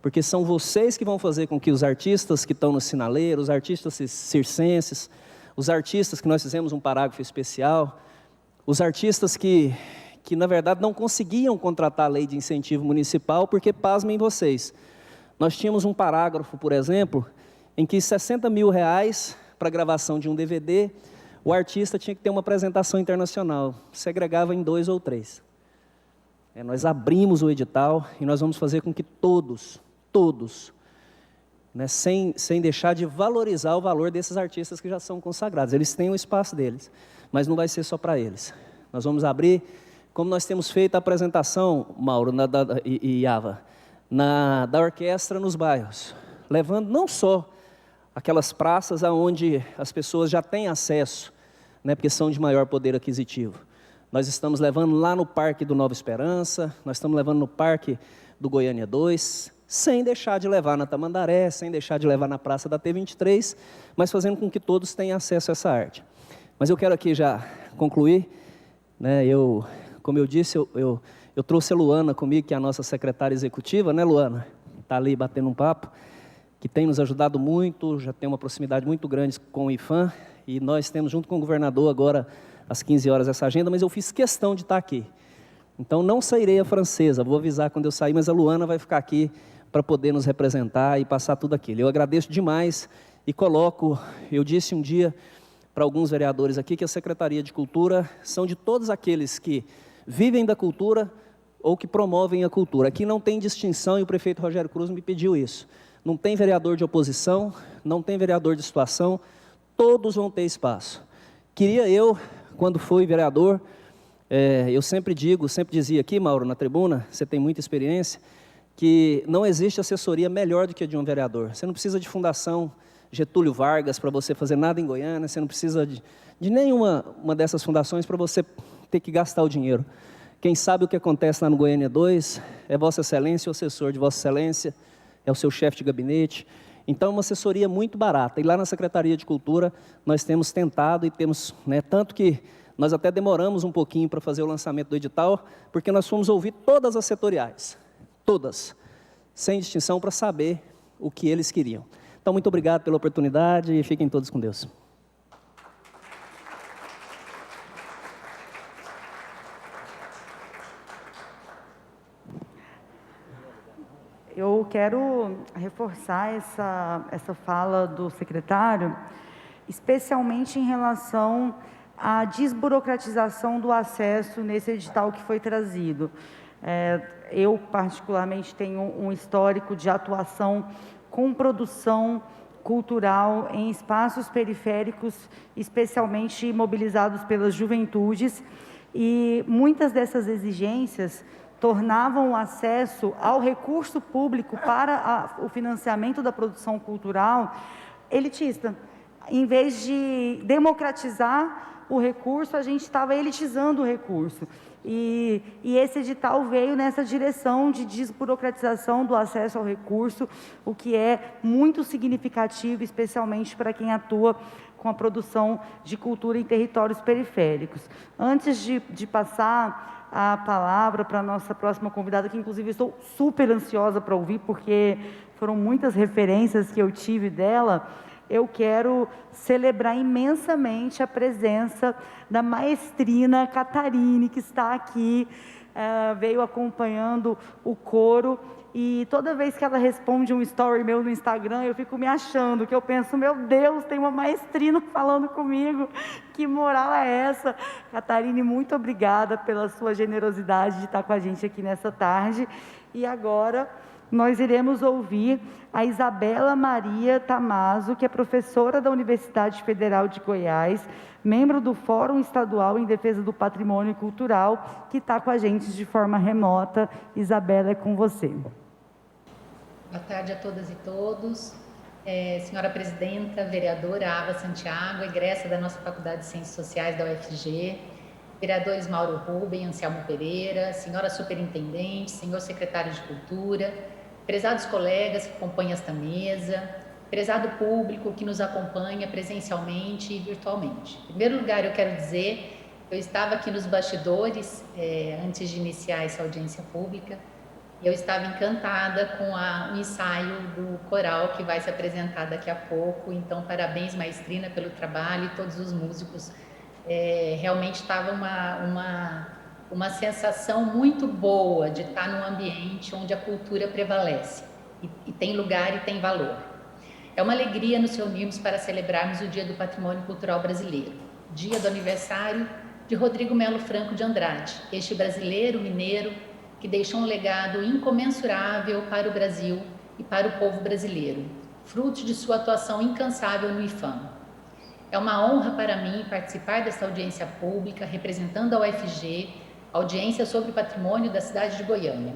porque são vocês que vão fazer com que os artistas que estão no sinaleiro, os artistas circenses, os artistas que nós fizemos um parágrafo especial, os artistas que que, na verdade, não conseguiam contratar a lei de incentivo municipal, porque, pasmem vocês, nós tínhamos um parágrafo, por exemplo, em que R$60 mil para a gravação de um DVD, o artista tinha que ter uma apresentação internacional, segregava em 2 ou 3. Nós abrimos o edital e nós vamos fazer com que todos, né, sem deixar de valorizar o valor desses artistas que já são consagrados. Eles têm o espaço deles, mas não vai ser só para eles. Nós vamos abrir, como nós temos feito a apresentação, Mauro e Ava, da orquestra nos bairros, levando não só aquelas praças aonde as pessoas já têm acesso, né, porque são de maior poder aquisitivo. Nós estamos levando lá no Parque do Nova Esperança, nós estamos levando no Parque do Goiânia 2, sem deixar de levar na Tamandaré, sem deixar de levar na Praça da T23, mas fazendo com que todos tenham acesso a essa arte. Mas eu quero aqui já concluir, né, como eu disse, eu trouxe a Luana comigo, que é a nossa secretária executiva, né, Luana? Está ali batendo um papo, que tem nos ajudado muito, já tem uma proximidade muito grande com o IFAM, e nós temos junto com o governador agora, às 15 horas, essa agenda, mas eu fiz questão de estar aqui. Então, não sairei a francesa, vou avisar quando eu sair, mas a Luana vai ficar aqui para poder nos representar e passar tudo aquilo. Eu agradeço demais e coloco, eu disse um dia para alguns vereadores aqui que a Secretaria de Cultura são de todos aqueles que vivem da cultura ou que promovem a cultura. Aqui não tem distinção e o prefeito Rogério Cruz me pediu isso. Não tem vereador de oposição, não tem vereador de situação, todos vão ter espaço. Queria eu, quando fui vereador, eu sempre dizia aqui, Mauro, na tribuna, você tem muita experiência, que não existe assessoria melhor do que a de um vereador. Você não precisa de Fundação Getúlio Vargas para você fazer nada em Goiânia, você não precisa de nenhuma dessas fundações para você ter que gastar o dinheiro. Quem sabe o que acontece lá no Goiânia 2 é Vossa Excelência, o assessor de Vossa Excelência, é o seu chefe de gabinete. Então, é uma assessoria muito barata. E lá na Secretaria de Cultura, nós temos tentado e temos, né, tanto que nós até demoramos um pouquinho para fazer o lançamento do edital, porque nós fomos ouvir todas as setoriais, todas, sem distinção, para saber o que eles queriam. Então, muito obrigado pela oportunidade e fiquem todos com Deus. Eu quero reforçar essa fala do secretário, especialmente em relação à desburocratização do acesso nesse edital que foi trazido. Eu, particularmente, tenho um histórico de atuação com produção cultural em espaços periféricos, especialmente mobilizados pelas juventudes, e muitas dessas exigências tornavam o acesso ao recurso público para o financiamento da produção cultural elitista. Em vez de democratizar o recurso, a gente estava elitizando o recurso. E esse edital veio nessa direção de desburocratização do acesso ao recurso, o que é muito significativo, especialmente para quem atua com a produção de cultura em territórios periféricos. Antes de passar a palavra para a nossa próxima convidada, que inclusive estou super ansiosa para ouvir, porque foram muitas referências que eu tive dela, eu quero celebrar imensamente a presença da maestrina Catarine, que está aqui, veio acompanhando o coro, e toda vez que ela responde um story meu no Instagram, eu fico me achando, que eu penso, meu Deus, tem uma maestrina falando comigo, que moral é essa? Catarine, muito obrigada pela sua generosidade de estar com a gente aqui nessa tarde, e agora nós iremos ouvir a Isabela Maria Tamazo, que é professora da Universidade Federal de Goiás, membro do Fórum Estadual em Defesa do Patrimônio Cultural, que está com a gente de forma remota. Isabela, é com você. Boa tarde a todas e todos. Senhora Presidenta, vereadora Ava Santiago, egressa da nossa Faculdade de Ciências Sociais da UFG, vereadores Mauro Ruben, Anselmo Pereira, senhora Superintendente, senhor Secretário de Cultura, prezados colegas que acompanham esta mesa, prezado público que nos acompanha presencialmente e virtualmente. Em primeiro lugar, eu quero dizer, eu estava aqui nos bastidores, antes de iniciar essa audiência pública, e eu estava encantada com o ensaio do coral que vai se apresentar daqui a pouco. Então, parabéns, maestrina, pelo trabalho, e todos os músicos. Realmente estava uma sensação muito boa de estar num ambiente onde a cultura prevalece e tem lugar e tem valor. É uma alegria nos reunirmos para celebrarmos o Dia do Patrimônio Cultural Brasileiro, dia do aniversário de Rodrigo Melo Franco de Andrade, este brasileiro mineiro que deixou um legado incomensurável para o Brasil e para o povo brasileiro, fruto de sua atuação incansável no IFAM. É uma honra para mim participar desta audiência pública, representando a UFG, audiência sobre o patrimônio da cidade de Goiânia.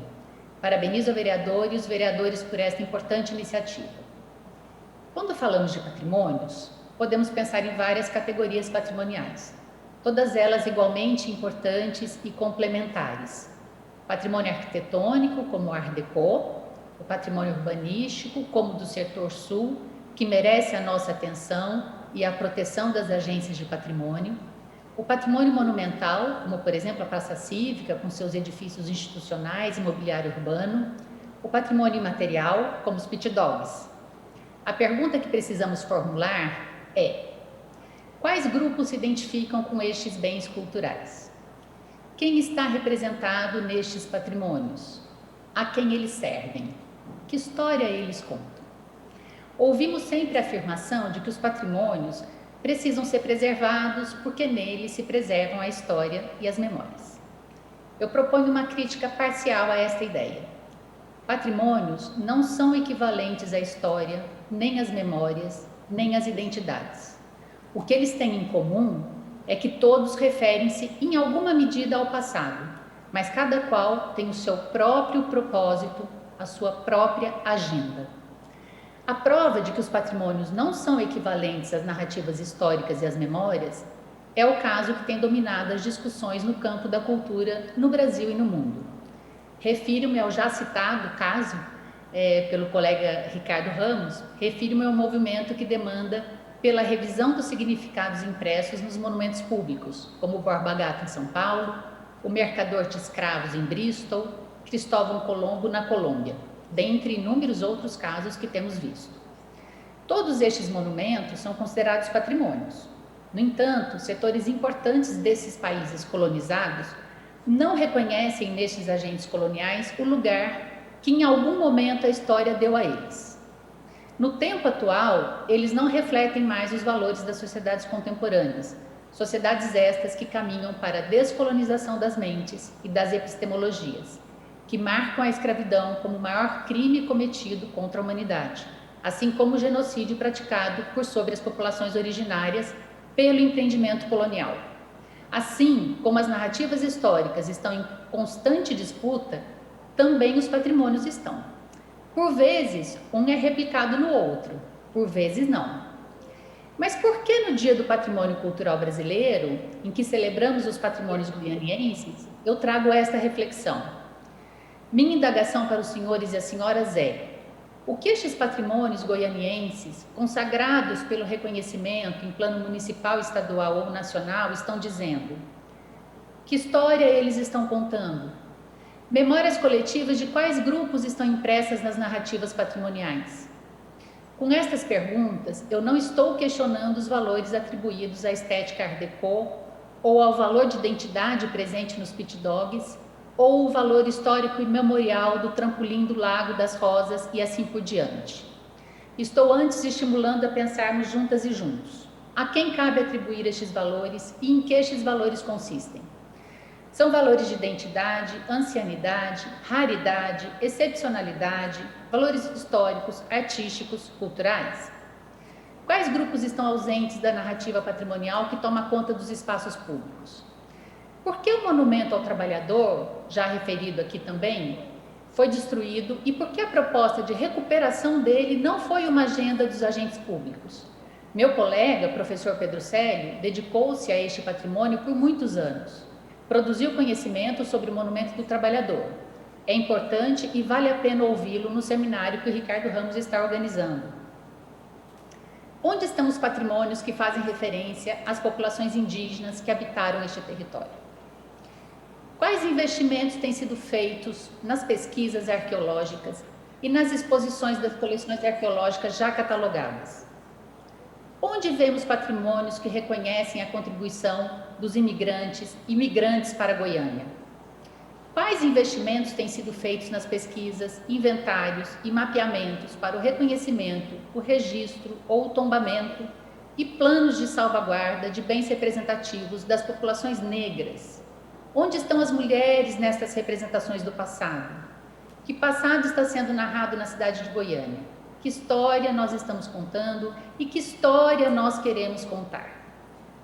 Parabenizo a vereadora e os vereadores por esta importante iniciativa. Quando falamos de patrimônios, podemos pensar em várias categorias patrimoniais, todas elas igualmente importantes e complementares. Patrimônio arquitetônico, como o Art Deco, o patrimônio urbanístico, como o do setor sul, que merece a nossa atenção e a proteção das agências de patrimônio, o patrimônio monumental, como por exemplo a Praça Cívica, com seus edifícios institucionais e mobiliário urbano, o patrimônio imaterial, como os pit dogs. A pergunta que precisamos formular é: quais grupos se identificam com estes bens culturais? Quem está representado nestes patrimônios? A quem eles servem? Que história eles contam? Ouvimos sempre a afirmação de que os patrimônios precisam ser preservados porque neles se preservam a história e as memórias. Eu proponho uma crítica parcial a esta ideia. Patrimônios não são equivalentes à história, nem às memórias, nem às identidades. O que eles têm em comum é que todos referem-se em alguma medida ao passado, mas cada qual tem o seu próprio propósito, a sua própria agenda. A prova de que os patrimônios não são equivalentes às narrativas históricas e às memórias é o caso que tem dominado as discussões no campo da cultura no Brasil e no mundo. Refiro-me ao já citado caso pelo colega Ricardo Ramos, refiro-me ao movimento que demanda pela revisão dos significados impressos nos monumentos públicos, como o Borba Gato em São Paulo, o Mercador de Escravos em Bristol, Cristóvão Colombo na Colômbia, dentre inúmeros outros casos que temos visto. Todos estes monumentos são considerados patrimônios. No entanto, setores importantes desses países colonizados não reconhecem nestes agentes coloniais o lugar que em algum momento a história deu a eles. No tempo atual, eles não refletem mais os valores das sociedades contemporâneas, sociedades estas que caminham para a descolonização das mentes e das epistemologias, que marcam a escravidão como o maior crime cometido contra a humanidade, assim como o genocídio praticado por sobre as populações originárias pelo empreendimento colonial. Assim como as narrativas históricas estão em constante disputa, também os patrimônios estão. Por vezes, um é replicado no outro, por vezes não. Mas por que no Dia do Patrimônio Cultural Brasileiro, em que celebramos os patrimônios goianienses, eu trago esta reflexão? Minha indagação para os senhores e as senhoras é: o que estes patrimônios goianienses, consagrados pelo reconhecimento em plano municipal, estadual ou nacional, estão dizendo? Que história eles estão contando? Memórias coletivas de quais grupos estão impressas nas narrativas patrimoniais? Com estas perguntas, eu não estou questionando os valores atribuídos à estética Art Deco, ou ao valor de identidade presente nos pit dogs, ou o valor histórico e memorial do trampolim do Lago das Rosas e assim por diante. Estou antes estimulando a pensarmos juntas e juntos. A quem cabe atribuir estes valores e em que estes valores consistem? São valores de identidade, ancianidade, raridade, excepcionalidade, valores históricos, artísticos, culturais? Quais grupos estão ausentes da narrativa patrimonial que toma conta dos espaços públicos? Por que o monumento ao trabalhador, já referido aqui também, foi destruído e por que a proposta de recuperação dele não foi uma agenda dos agentes públicos? Meu colega, professor Pedro Célio, dedicou-se a este patrimônio por muitos anos. Produziu conhecimento sobre o monumento do trabalhador. É importante e vale a pena ouvi-lo no seminário que o Ricardo Ramos está organizando. Onde estão os patrimônios que fazem referência às populações indígenas que habitaram este território? Quais investimentos têm sido feitos nas pesquisas arqueológicas e nas exposições das coleções arqueológicas já catalogadas? Onde vemos patrimônios que reconhecem a contribuição dos imigrantes e migrantes para Goiânia? Quais investimentos têm sido feitos nas pesquisas, inventários e mapeamentos para o reconhecimento, o registro ou o tombamento e planos de salvaguarda de bens representativos das populações negras? Onde estão as mulheres nestas representações do passado? Que passado está sendo narrado na cidade de Goiânia? Que história nós estamos contando e que história nós queremos contar?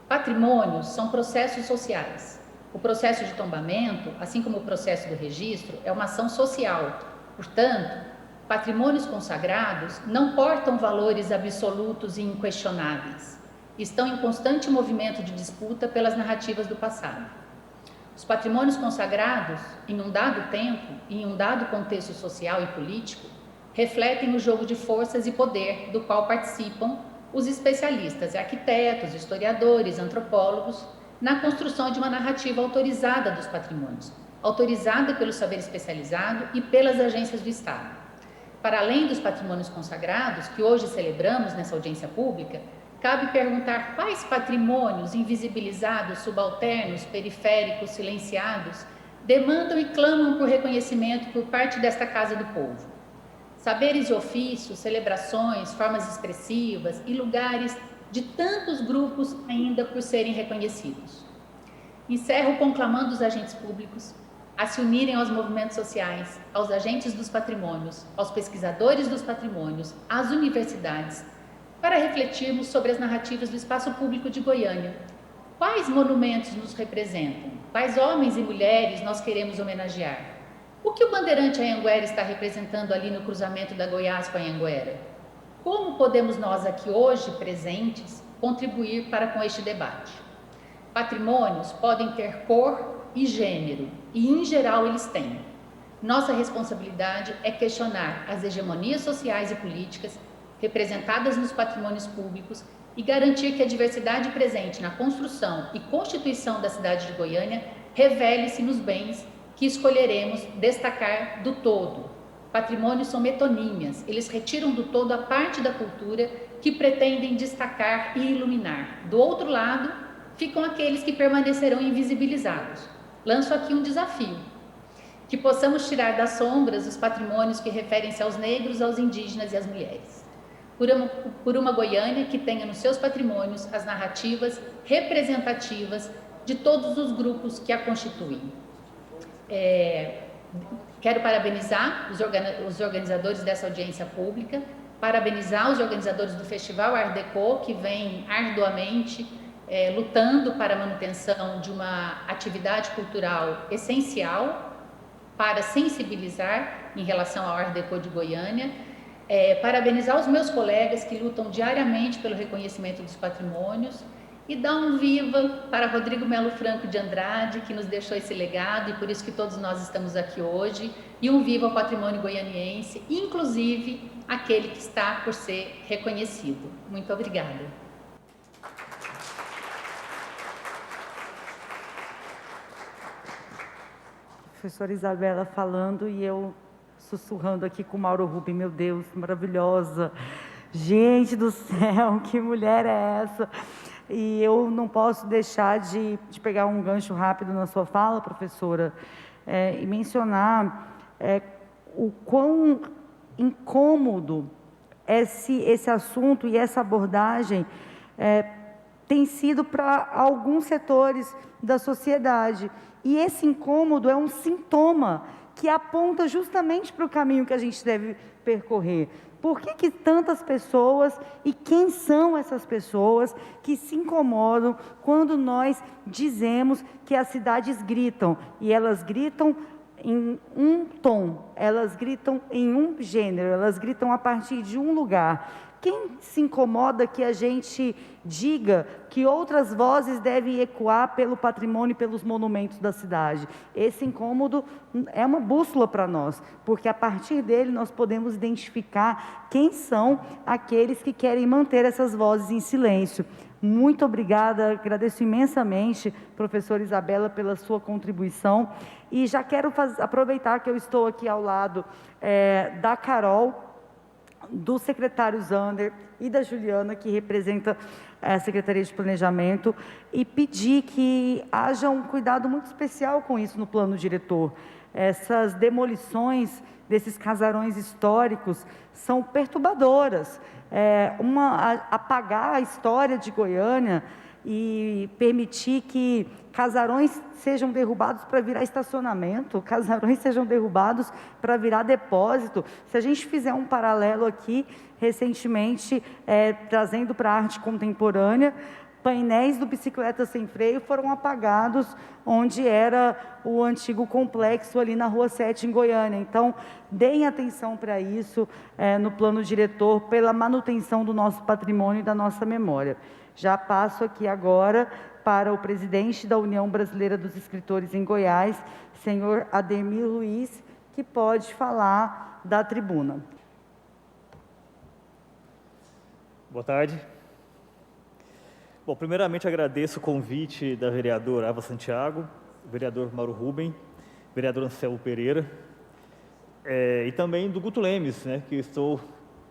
Patrimônios são processos sociais. O processo de tombamento, assim como o processo do registro, é uma ação social. Portanto, patrimônios consagrados não portam valores absolutos e inquestionáveis. Estão em constante movimento de disputa pelas narrativas do passado. Os patrimônios consagrados, em um dado tempo e em um dado contexto social e político, refletem o jogo de forças e poder do qual participam os especialistas, arquitetos, historiadores, antropólogos, na construção de uma narrativa autorizada dos patrimônios, autorizada pelo saber especializado e pelas agências do Estado. Para além dos patrimônios consagrados, que hoje celebramos nessa audiência pública, cabe perguntar quais patrimônios invisibilizados, subalternos, periféricos, silenciados, demandam e clamam por reconhecimento por parte desta Casa do Povo. Saberes e ofícios, celebrações, formas expressivas e lugares de tantos grupos ainda por serem reconhecidos. Encerro conclamando os agentes públicos a se unirem aos movimentos sociais, aos agentes dos patrimônios, aos pesquisadores dos patrimônios, às universidades, para refletirmos sobre as narrativas do espaço público de Goiânia. Quais monumentos nos representam? Quais homens e mulheres nós queremos homenagear? O que o bandeirante Anhanguera está representando ali no cruzamento da Goiás com a Anhanguera? Como podemos nós aqui hoje, presentes, contribuir para com este debate? Patrimônios podem ter cor e gênero, e em geral eles têm. Nossa responsabilidade é questionar as hegemonias sociais e políticas representadas nos patrimônios públicos e garantir que a diversidade presente na construção e constituição da cidade de Goiânia revele-se nos bens que escolheremos destacar do todo. Patrimônios são metonímias, eles retiram do todo a parte da cultura que pretendem destacar e iluminar. Do outro lado, ficam aqueles que permanecerão invisibilizados. Lanço aqui um desafio, que possamos tirar das sombras os patrimônios que referem-se aos negros, aos indígenas e às mulheres. Por uma Goiânia que tenha nos seus patrimônios as narrativas representativas de todos os grupos que a constituem. Quero parabenizar os organizadores dessa audiência pública, parabenizar os organizadores do Festival Art Deco, que vem arduamente lutando para a manutenção de uma atividade cultural essencial para sensibilizar em relação ao Art Deco de Goiânia. Parabenizar os meus colegas que lutam diariamente pelo reconhecimento dos patrimônios e dar um viva para Rodrigo Melo Franco de Andrade, que nos deixou esse legado e por isso que todos nós estamos aqui hoje, e um viva ao patrimônio goianiense, inclusive aquele que está por ser reconhecido. Muito obrigada. Professora Isabela falando e eu sussurrando aqui com o Mauro Rubem, meu Deus, maravilhosa. Gente do céu, que mulher é essa? E eu não posso deixar de pegar um gancho rápido na sua fala, professora, e mencionar o quão incômodo esse assunto e essa abordagem tem sido para alguns setores da sociedade. E esse incômodo é um sintoma que aponta justamente para o caminho que a gente deve percorrer. Por que tantas pessoas e quem são essas pessoas que se incomodam quando nós dizemos que as cidades gritam? E elas gritam em um tom, elas gritam em um gênero, elas gritam a partir de um lugar. Quem se incomoda que a gente diga que outras vozes devem ecoar pelo patrimônio e pelos monumentos da cidade? Esse incômodo é uma bússola para nós, porque a partir dele nós podemos identificar quem são aqueles que querem manter essas vozes em silêncio. Muito obrigada, agradeço imensamente, professora Isabela, pela sua contribuição. E já quero aproveitar que eu estou aqui ao lado da Carol, do secretário Zander e da Juliana, que representa a Secretaria de Planejamento, e pedir que haja um cuidado muito especial com isso no plano diretor. Essas demolições desses casarões históricos são perturbadoras. Apagar a história de Goiânia e permitir que casarões sejam derrubados para virar estacionamento, casarões sejam derrubados para virar depósito. Se a gente fizer um paralelo aqui, recentemente, trazendo para a arte contemporânea, painéis do Bicicleta Sem Freio foram apagados onde era o antigo complexo ali na Rua 7, em Goiânia. Então, deem atenção para isso no plano diretor, pela manutenção do nosso patrimônio e da nossa memória. Já passo aqui agora para o presidente da União Brasileira dos Escritores em Goiás, senhor Ademir Luiz, que pode falar da tribuna. Boa tarde. Bom, primeiramente agradeço o convite da vereadora Ava Santiago, vereador Mauro Rubem, vereador Anselmo Pereira, e também do Guto Lemes, né, que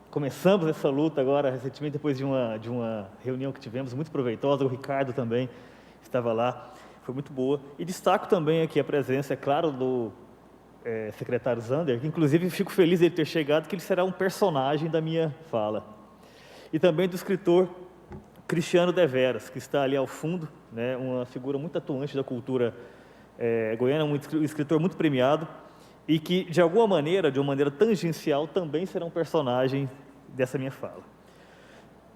começamos essa luta agora, recentemente, depois de uma reunião que tivemos, muito proveitosa. O Ricardo também estava lá, foi muito boa. E destaco também aqui a presença, é claro, do secretário Zander, que inclusive fico feliz de ele ter chegado, que ele será um personagem da minha fala. E também do escritor Cristiano Deveras, que está ali ao fundo, né, uma figura muito atuante da cultura goiana, um escritor muito premiado, e que, de alguma maneira, de uma maneira tangencial, também será um personagem dessa minha fala.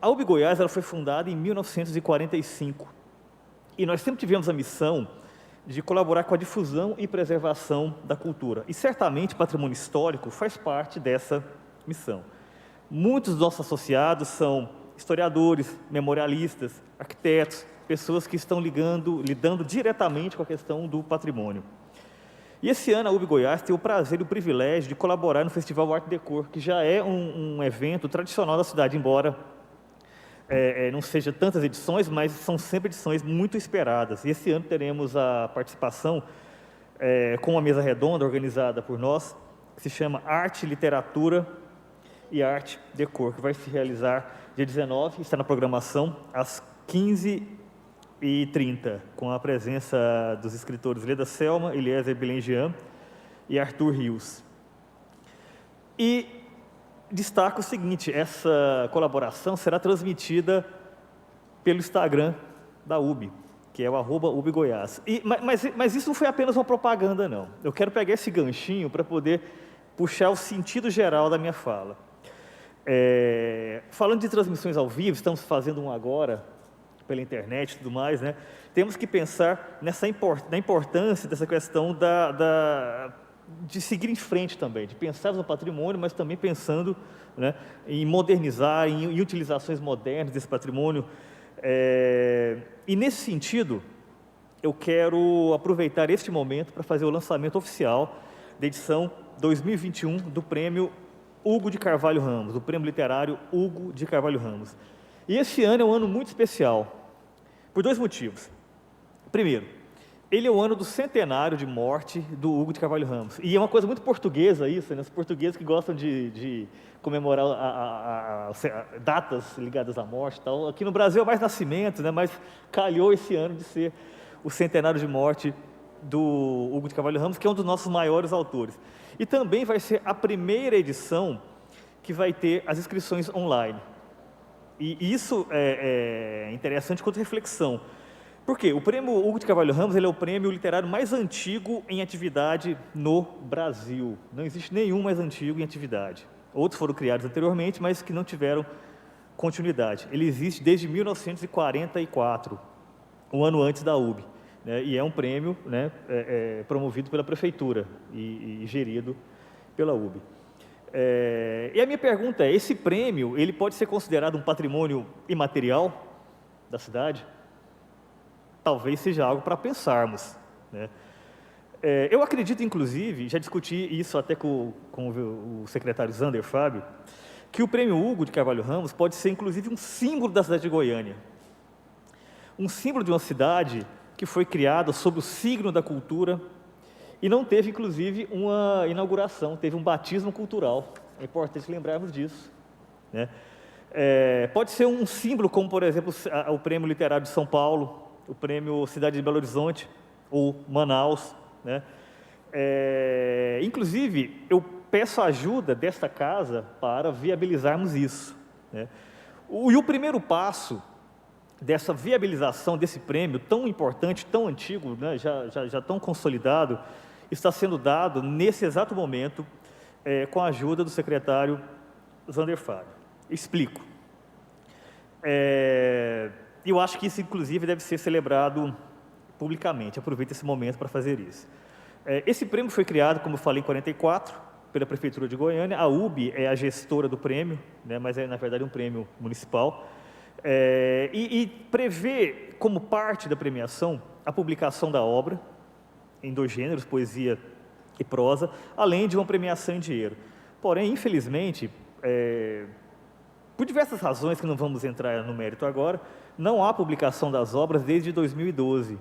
A UB Goiás ela foi fundada em 1945, e nós sempre tivemos a missão de colaborar com a difusão e preservação da cultura. E, certamente, patrimônio histórico faz parte dessa missão. Muitos dos nossos associados são historiadores, memorialistas, arquitetos, pessoas que estão lidando diretamente com a questão do patrimônio. E esse ano a UB Goiás tem o prazer e o privilégio de colaborar no Festival Art Décor, que já é um evento tradicional da cidade, embora não seja tantas edições, mas são sempre edições muito esperadas. E esse ano teremos a participação com uma mesa redonda organizada por nós, que se chama Arte, Literatura e Arte Décor, que vai se realizar dia 19, está na programação, às 15h30, com a presença dos escritores Leda Selma, Eliezer Belengian e Arthur Rios. E destaco o seguinte, essa colaboração será transmitida pelo Instagram da UB, que é o @UBGoiás. Mas isso não foi apenas uma propaganda, não. Eu quero pegar esse ganchinho para poder puxar o sentido geral da minha fala. Falando de transmissões ao vivo, estamos fazendo um agora pela internet e tudo mais, né? Temos que pensar na importância dessa questão de seguir em frente também, de pensar no patrimônio, mas também pensando, né, em modernizar, em utilizações modernas desse patrimônio. E nesse sentido, eu quero aproveitar este momento para fazer o lançamento oficial da edição 2021 do Prêmio Hugo de Carvalho Ramos, do Prêmio Literário Hugo de Carvalho Ramos. E esse ano é um ano muito especial, por dois motivos. Primeiro, ele é o ano do centenário de morte do Hugo de Carvalho Ramos. E é uma coisa muito portuguesa isso, né? Os portugueses que gostam de comemorar datas ligadas à morte e tal. Aqui no Brasil é mais nascimento, né? Mas calhou esse ano de ser o centenário de morte do Hugo de Carvalho Ramos, que é um dos nossos maiores autores. E também vai ser a primeira edição que vai ter as inscrições online. E isso é interessante quanto reflexão. Por quê? O Prêmio Hugo de Carvalho Ramos ele é o prêmio literário mais antigo em atividade no Brasil. Não existe nenhum mais antigo em atividade. Outros foram criados anteriormente, mas que não tiveram continuidade. Ele existe desde 1944, um ano antes da UB. Né, e é um prêmio, né, promovido pela Prefeitura e gerido pela UB. E a minha pergunta é, esse prêmio ele pode ser considerado um patrimônio imaterial da cidade? Talvez seja algo para pensarmos. Né? Eu acredito, inclusive, já discuti isso até com o secretário Zander Fábio, que o prêmio Hugo de Carvalho Ramos pode ser, inclusive, um símbolo da cidade de Goiânia. Um símbolo de uma cidade que foi criada sob o signo da cultura e não teve, inclusive, uma inauguração, teve um batismo cultural. É importante lembrarmos disso. Né? Pode ser um símbolo como, por exemplo, o Prêmio Literário de São Paulo, o Prêmio Cidade de Belo Horizonte, ou Manaus. Né? Inclusive, eu peço a ajuda desta casa para viabilizarmos isso, né? E o primeiro passo dessa viabilização desse prêmio tão importante, tão antigo, né, já tão consolidado, está sendo dado nesse exato momento com a ajuda do secretário Zander Fábio. Explico. Eu acho que isso, inclusive, deve ser celebrado publicamente. Aproveito esse momento para fazer isso. Esse prêmio foi criado, como eu falei, em 44, pela Prefeitura de Goiânia. A UB é a gestora do prêmio, né, mas é, na verdade, um prêmio municipal. E prevê, como parte da premiação, a publicação da obra, em 2 gêneros, poesia e prosa, além de uma premiação em dinheiro. Porém, infelizmente, por diversas razões que não vamos entrar no mérito agora, não há publicação das obras desde 2012.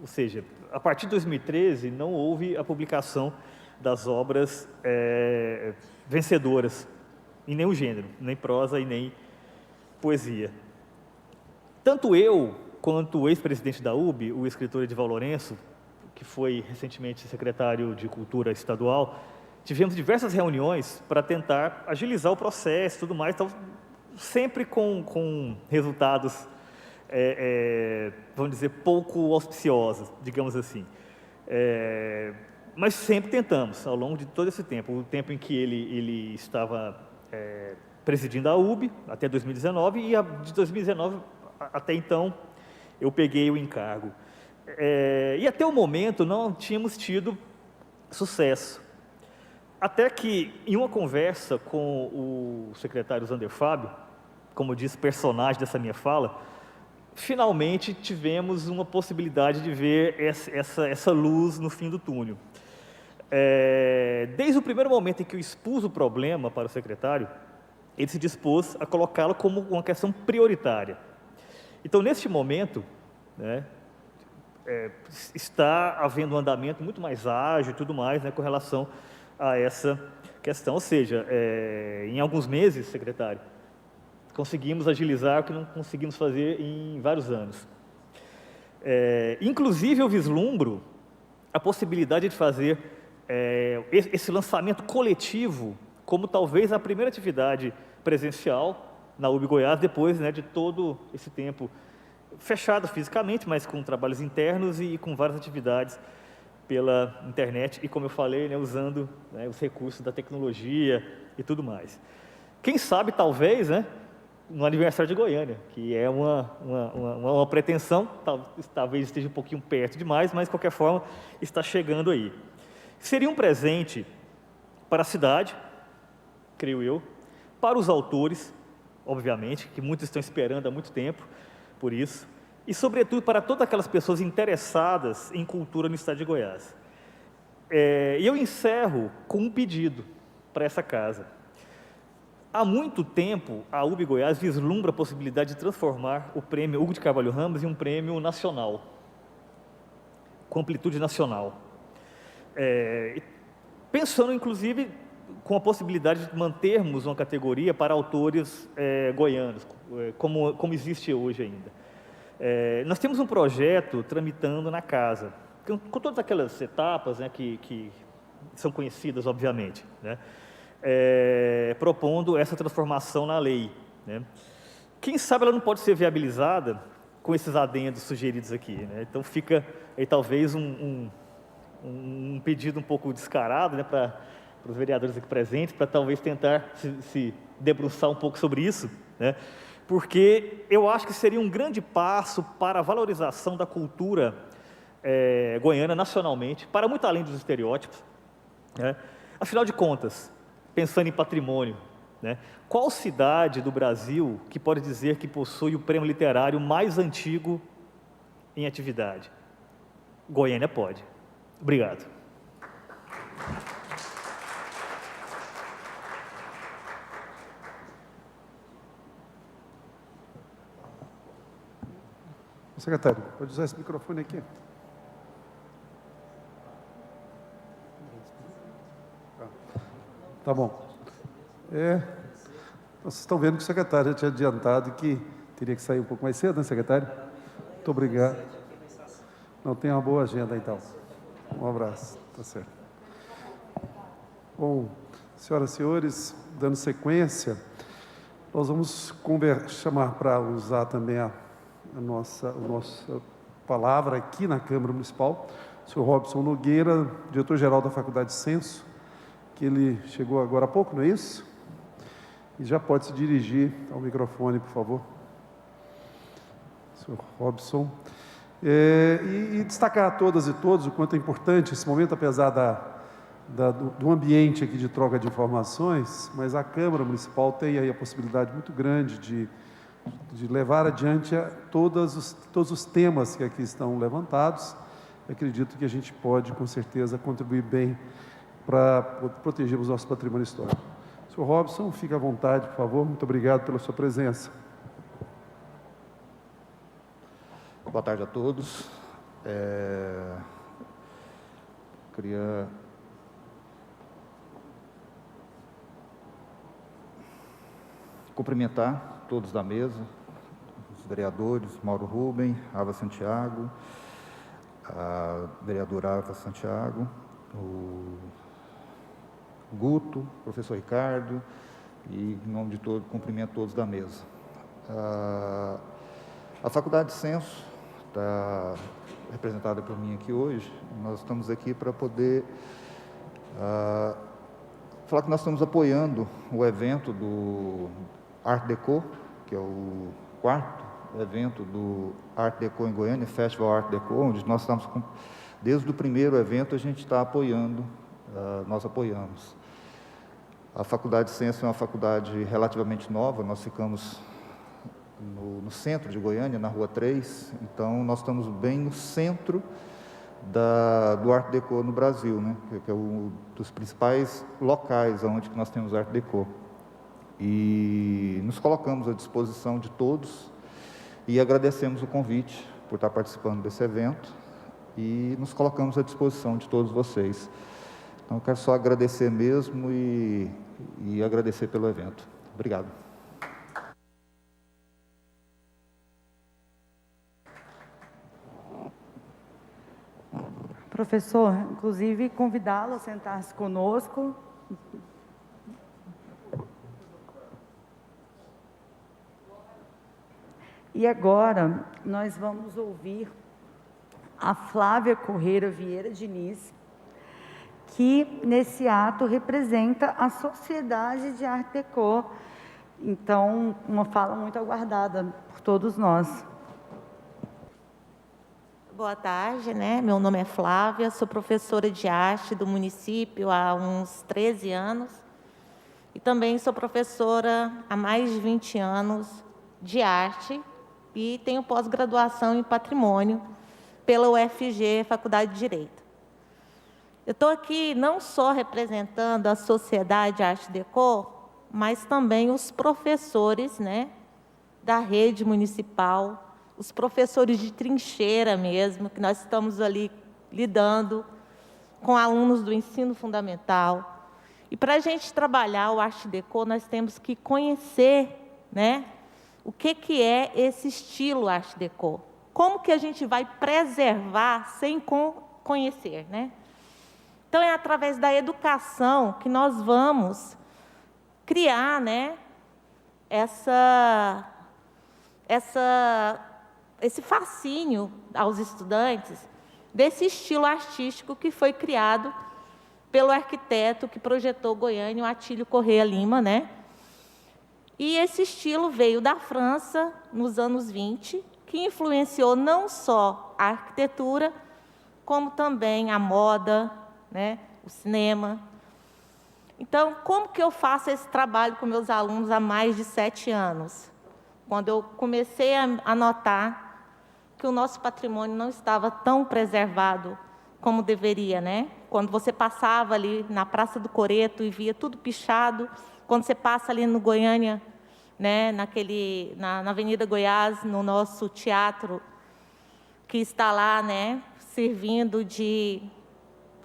Ou seja, a partir de 2013 não houve a publicação das obras vencedoras, em nenhum gênero, nem prosa e nem poesia. Tanto eu, quanto o ex-presidente da UB, o escritor Edival Lourenço, que foi recentemente secretário de Cultura estadual, tivemos diversas reuniões para tentar agilizar o processo e tudo mais, então, sempre com resultados, vamos dizer, pouco auspiciosos, digamos assim. Mas sempre tentamos, ao longo de todo esse tempo, o tempo em que ele estava presidindo a UB, até 2019, e de 2019 até então, eu peguei o encargo. E até o momento não tínhamos tido sucesso. Até que, em uma conversa com o secretário Zander Fábio, como eu disse, personagem dessa minha fala, finalmente tivemos uma possibilidade de ver essa luz no fim do túnel. Desde o primeiro momento em que eu expus o problema para o secretário, ele se dispôs a colocá-lo como uma questão prioritária. Então, neste momento, né, está havendo um andamento muito mais ágil e tudo mais, né, com relação a essa questão. Ou seja, em alguns meses, secretário, conseguimos agilizar o que não conseguimos fazer em vários anos. Inclusive, eu vislumbro a possibilidade de fazer esse lançamento coletivo como talvez a primeira atividade presencial na UB Goiás, depois, né, de todo esse tempo fechado fisicamente, mas com trabalhos internos e com várias atividades pela internet e, como eu falei, né, usando, né, os recursos da tecnologia e tudo mais. Quem sabe, talvez, né, no aniversário de Goiânia, que é uma pretensão, talvez esteja um pouquinho perto demais, mas, de qualquer forma, está chegando aí. Seria um presente para a cidade, creio eu, para os autores, obviamente, que muitos estão esperando há muito tempo por isso, e, sobretudo, para todas aquelas pessoas interessadas em cultura no estado de Goiás. E eu encerro com um pedido para essa casa. Há muito tempo, a UB Goiás vislumbra a possibilidade de transformar o prêmio Hugo de Carvalho Ramos em um prêmio nacional, com amplitude nacional. Pensando, inclusive, com a possibilidade de mantermos uma categoria para autores goianos, como existe hoje ainda. Nós temos um projeto tramitando na casa, com todas aquelas etapas, né, que são conhecidas, obviamente, né, propondo essa transformação na lei, né. Quem sabe ela não pode ser viabilizada com esses adendos sugeridos aqui, né. Então fica aí talvez um pedido um pouco descarado, né, para os vereadores aqui presentes, para talvez tentar se debruçar um pouco sobre isso, né? Porque eu acho que seria um grande passo para a valorização da cultura goiana nacionalmente, para muito além dos estereótipos, né? Afinal de contas, pensando em patrimônio, né, qual cidade do Brasil que pode dizer que possui o prêmio literário mais antigo em atividade? Goiânia pode. Obrigado. Secretário, pode usar esse microfone aqui? Tá bom. Vocês estão vendo que o secretário já tinha adiantado que teria que sair um pouco mais cedo, né, secretário? Muito obrigado. Não, tem uma boa agenda, então. Um abraço. Tá certo. Bom, senhoras e senhores, dando sequência, nós vamos chamar para usar também a nossa palavra aqui na Câmara Municipal, o senhor Robson Nogueira, diretor-geral da Faculdade de Censo, que ele chegou agora há pouco, não é isso? E já pode se dirigir ao microfone, por favor. Senhor Robson. E destacar a todas e todos o quanto é importante esse momento, apesar do ambiente aqui de troca de informações, mas a Câmara Municipal tem aí a possibilidade muito grande de levar adiante todos os temas que aqui estão levantados. Eu acredito que a gente pode, com certeza, contribuir bem para protegermos o nosso patrimônio histórico. Senhor Robson, fique à vontade, por favor. Muito obrigado pela sua presença. Boa tarde a todos. Queria cumprimentar todos da mesa, os vereadores, Mauro Rubem, Ava Santiago, a vereadora Ava Santiago, o Guto, o professor Ricardo, e, em nome de todos, cumprimento todos da mesa. A Faculdade de Censo está representada por mim aqui hoje. Nós estamos aqui para poder falar que nós estamos apoiando o evento do Art Deco, que é o 4º evento do Art Deco em Goiânia, Festival Art Deco, onde nós estamos, desde o primeiro evento, a gente está apoiando, nós apoiamos. A Faculdade de Censo é uma faculdade relativamente nova, nós ficamos no centro de Goiânia, na Rua 3, então nós estamos bem no centro do Art Deco no Brasil, né? Que é um dos principais locais onde nós temos Art Deco. E nos colocamos à disposição de todos e agradecemos o convite por estar participando desse evento e nos colocamos à disposição de todos vocês. Então, eu quero só agradecer mesmo e agradecer pelo evento. Obrigado. Professor, inclusive, convidá-lo a sentar-se conosco. E agora, nós vamos ouvir a Flávia Correia Vieira Diniz, que, nesse ato, representa a Sociedade de Art Deco. Então, uma fala muito aguardada por todos nós. Boa tarde, né? Meu nome é Flávia, sou professora de arte do município há uns 13 anos e também sou professora há mais de 20 anos de arte e tenho pós-graduação em patrimônio pela UFG, Faculdade de Direito. Eu estou aqui não só representando a Sociedade Art Deco, mas também os professores, né, da rede municipal, os professores de trincheira mesmo, que nós estamos ali lidando com alunos do ensino fundamental. E para a gente trabalhar o Art Deco, nós temos que conhecer, né, o que é esse estilo Art Deco. Como que a gente vai preservar sem conhecer, né? Então, é através da educação que nós vamos criar, né, esse fascínio aos estudantes desse estilo artístico que foi criado pelo arquiteto que projetou Goiânia, o Atílio Correia Lima, né? E esse estilo veio da França nos anos 20, que influenciou não só a arquitetura, como também a moda, né? O cinema. Então, como que eu faço esse trabalho com meus alunos há mais de 7 anos? Quando eu comecei a notar que o nosso patrimônio não estava tão preservado como deveria, né? Quando você passava ali na Praça do Coreto e via tudo pichado, quando você passa ali no Goiânia, né, na Avenida Goiás, no nosso teatro, que está lá, né, servindo de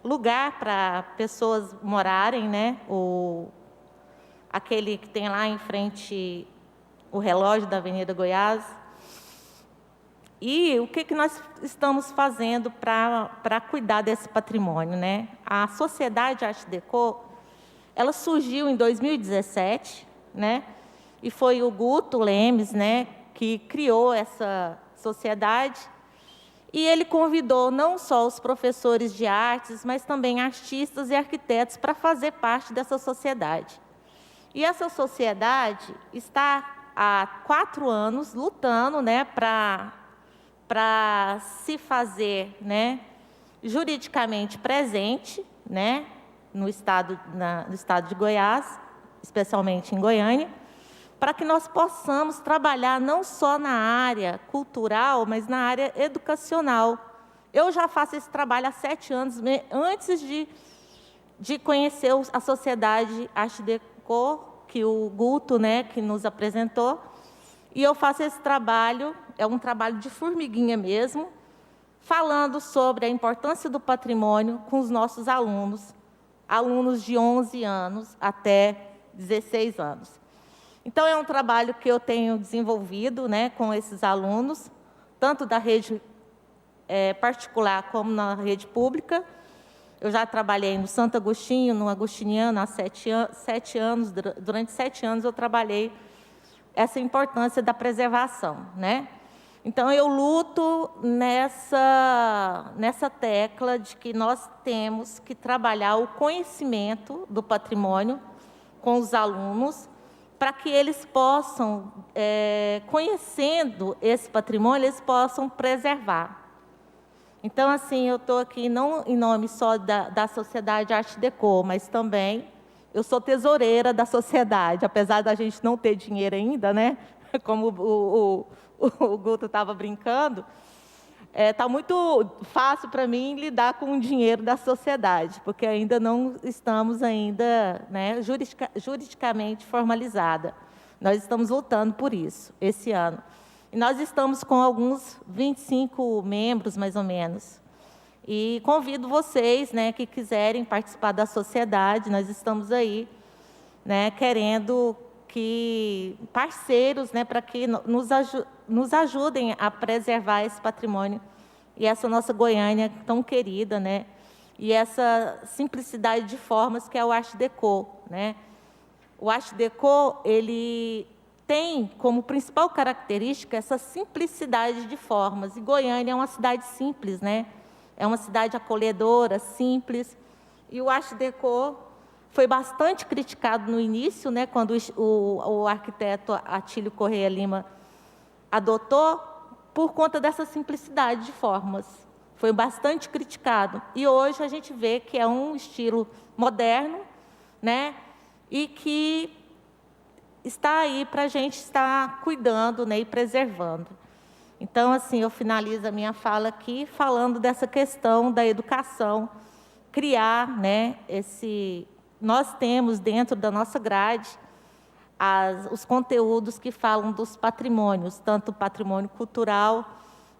lugar para pessoas morarem, né? Aquele que tem lá em frente o relógio da Avenida Goiás. E o que nós estamos fazendo para cuidar desse patrimônio, né? A Sociedade Art Deco, ela surgiu em 2017, né? E foi o Guto Lemes, né, que criou essa sociedade. E ele convidou não só os professores de artes, mas também artistas e arquitetos para fazer parte dessa sociedade. E essa sociedade está há 4 anos lutando, né, para se fazer, né, juridicamente presente, né, no estado de Goiás, especialmente em Goiânia, para que nós possamos trabalhar não só na área cultural, mas na área educacional. Eu já faço esse trabalho há 7 anos, antes de conhecer a Sociedade Arte Deco, que o Guto, né, que nos apresentou, e eu faço esse trabalho, é um trabalho de formiguinha mesmo, falando sobre a importância do patrimônio com os nossos alunos de 11 anos até 16 anos. Então, é um trabalho que eu tenho desenvolvido, né, com esses alunos, tanto da rede particular como na rede pública. Eu já trabalhei no Santo Agostinho, no Agostiniano, há 7 anos. Durante 7 anos, eu trabalhei essa importância da preservação, né? Então, eu luto nessa tecla de que nós temos que trabalhar o conhecimento do patrimônio com os alunos, para que eles possam, conhecendo esse patrimônio, eles possam preservar. Então, assim, eu estou aqui não em nome só da Sociedade Arte Deco, mas também eu sou tesoureira da sociedade, apesar da gente não ter dinheiro ainda, né? Como o Guto estava brincando, está muito fácil para mim lidar com o dinheiro da sociedade, porque ainda não estamos né, juridicamente formalizada. Nós estamos lutando por isso, esse ano. E nós estamos com alguns 25 membros, mais ou menos. E convido vocês, né, que quiserem participar da sociedade, nós estamos aí, né, querendo que parceiros, né, para que nos ajudem a preservar esse patrimônio e essa nossa Goiânia tão querida, né, e essa simplicidade de formas que é o Arte Deco, né. O Arte Deco, ele tem como principal característica essa simplicidade de formas, e Goiânia é uma cidade simples, né, é uma cidade acolhedora, simples, e o Arte Deco foi bastante criticado no início, né, quando o arquiteto Atílio Correia Lima adotou, por conta dessa simplicidade de formas. Foi bastante criticado. E hoje a gente vê que é um estilo moderno, né, e que está aí para a gente estar cuidando, né, e preservando. Então, assim, eu finalizo a minha fala aqui falando dessa questão da educação, criar, né, nós temos dentro da nossa grade os conteúdos que falam dos patrimônios, tanto o patrimônio cultural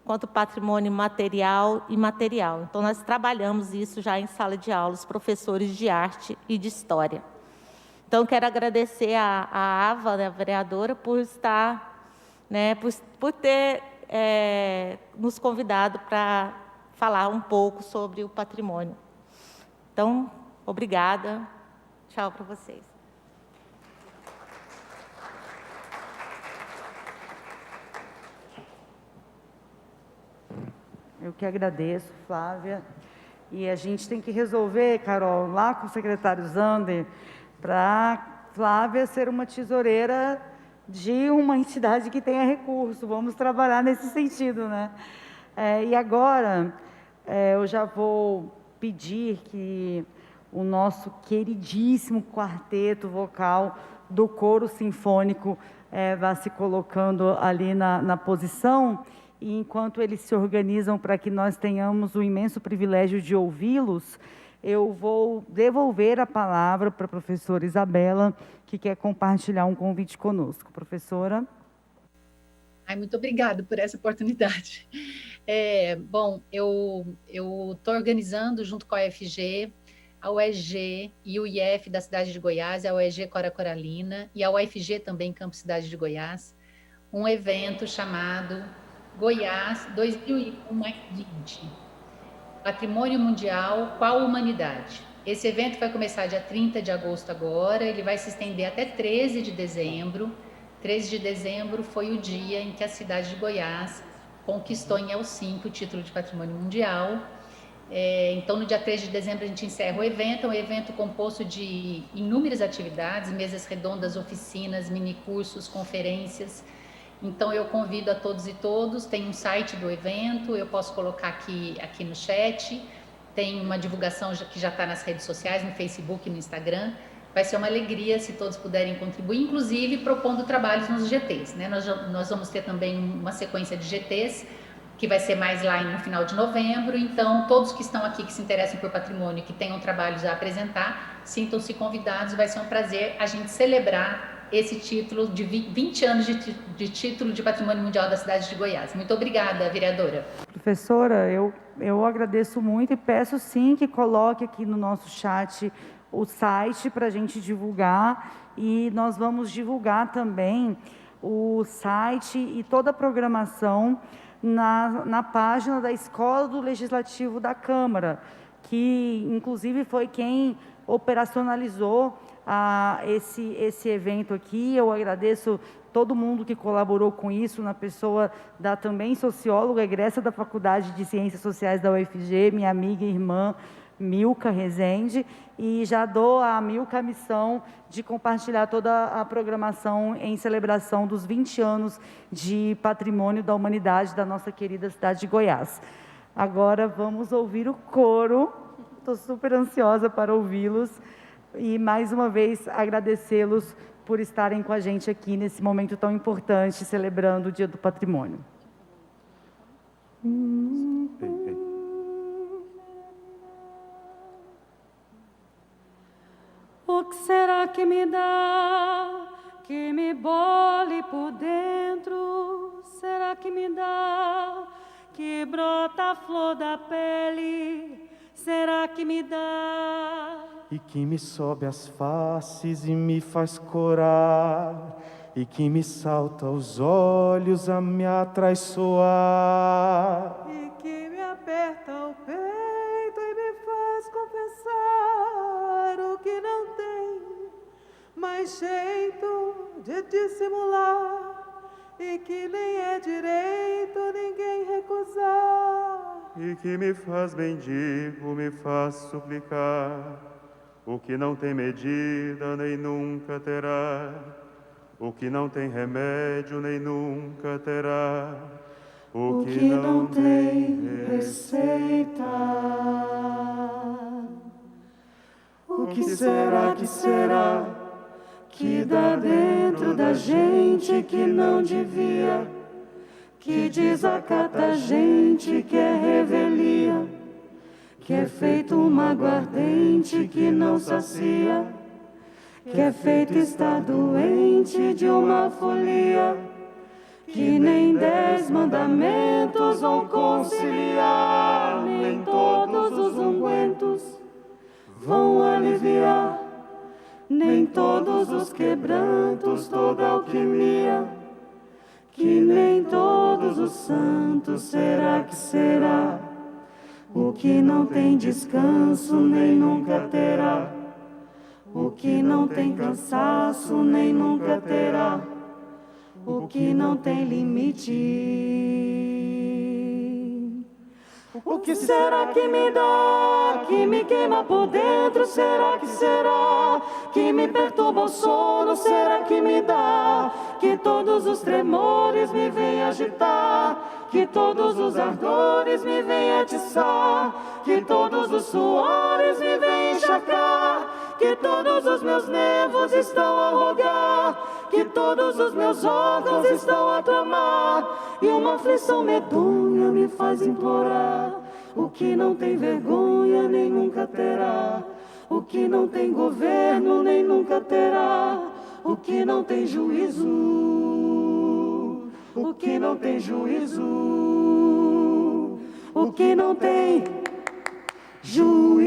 quanto o patrimônio material e imaterial. Então, nós trabalhamos isso já em sala de aula, os professores de arte e de história. Então, quero agradecer a Ava, né, a vereadora, por estar, né, por ter nos convidado para falar um pouco sobre o patrimônio. Então, obrigada. Tchau para vocês. Eu que agradeço, Flávia. E a gente tem que resolver, Carol, lá com o secretário Zander, para Flávia ser uma tesoureira de uma entidade que tenha recurso. Vamos trabalhar nesse sentido, né? E agora, eu já vou pedir que o nosso queridíssimo quarteto vocal do coro sinfônico vá se colocando ali na posição, e enquanto eles se organizam para que nós tenhamos o imenso privilégio de ouvi-los, eu vou devolver a palavra para a professora Isabela, que quer compartilhar um convite conosco. Professora. Muito obrigada por essa oportunidade. Bom, eu estou organizando junto com a UFG, a UEG e o IF da cidade de Goiás, a UEG Cora Coralina e a UFG também, Campus Cidade de Goiás, um evento chamado Goiás 2001-20, Patrimônio Mundial, qual humanidade? Esse evento vai começar dia 30 de agosto agora, ele vai se estender até 13 de dezembro. 13 de dezembro foi o dia em que a cidade de Goiás conquistou em Helsinki o título de Patrimônio Mundial. Então, no dia 3 de dezembro, a gente encerra o evento. É um evento composto de inúmeras atividades, mesas redondas, oficinas, minicursos, conferências. Então, eu convido a todos e todos. Tem um site do evento, eu posso colocar aqui no chat. Tem uma divulgação que já está nas redes sociais, no Facebook e no Instagram. Vai ser uma alegria se todos puderem contribuir, inclusive propondo trabalhos nos GTs, né? Nós vamos ter também uma sequência de GTs, que vai ser mais lá no final de novembro. Então, todos que estão aqui, que se interessam por patrimônio, que tenham trabalhos a apresentar, sintam-se convidados. Vai ser um prazer a gente celebrar esse título de 20 anos de título de Patrimônio Mundial da cidade de Goiás. Muito obrigada, vereadora. Professora, eu agradeço muito e peço sim que coloque aqui no nosso chat o site para a gente divulgar, e nós vamos divulgar também o site e toda a programação na página da Escola do Legislativo da Câmara, que inclusive foi quem operacionalizou esse evento aqui. Eu agradeço todo mundo que colaborou com isso, na pessoa da também socióloga, egressa da Faculdade de Ciências Sociais da UFG, minha amiga e irmã Milka Rezende, e já dou a Milka a missão de compartilhar toda a programação em celebração dos 20 anos de Patrimônio da Humanidade da nossa querida cidade de Goiás. Agora vamos ouvir o coro, estou super ansiosa para ouvi-los, e mais uma vez agradecê-los por estarem com a gente aqui nesse momento tão importante, celebrando o Dia do Patrimônio. O que será que me dá, que me bole por dentro? Será que me dá, que brota a flor da pele? Será que me dá? E que me sobe as faces e me faz corar, e que me salta aos olhos a me atraiçoar. E que me aperta o peito e me faz confessar o que não tem mais jeito de dissimular, e que nem é direito ninguém recusar. E que me faz mendigo, me faz suplicar, o que não tem medida nem nunca terá, o que não tem remédio nem nunca terá, o que não tem receita. O que será que dá dentro da gente que não devia, que desacata a gente, que é revelia, que é feito uma aguardente que não sacia, que é feito estar doente de uma folia, que nem 10 mandamentos vão conciliar, nem todos os ungüentos vão aliviar, nem todos os quebrantos, toda alquimia, que nem todos os santos será que será, o que não tem descanso nem nunca terá, o que não tem cansaço nem nunca terá, o que não tem limite. O que será que me dá, que me queima por dentro? Será que me perturba o sono? Será que me dá, que todos os tremores me vêm agitar, que todos os ardores me vêm atiçar, que todos os suores me vêm encharcar, que todos os meus nervos estão a rogar, que todos os meus órgãos estão a tramar, e uma aflição medonha me faz implorar, o que não tem vergonha nem nunca terá, o que não tem governo nem nunca terá, o que não tem juízo, o que não tem juízo, o que não tem juízo.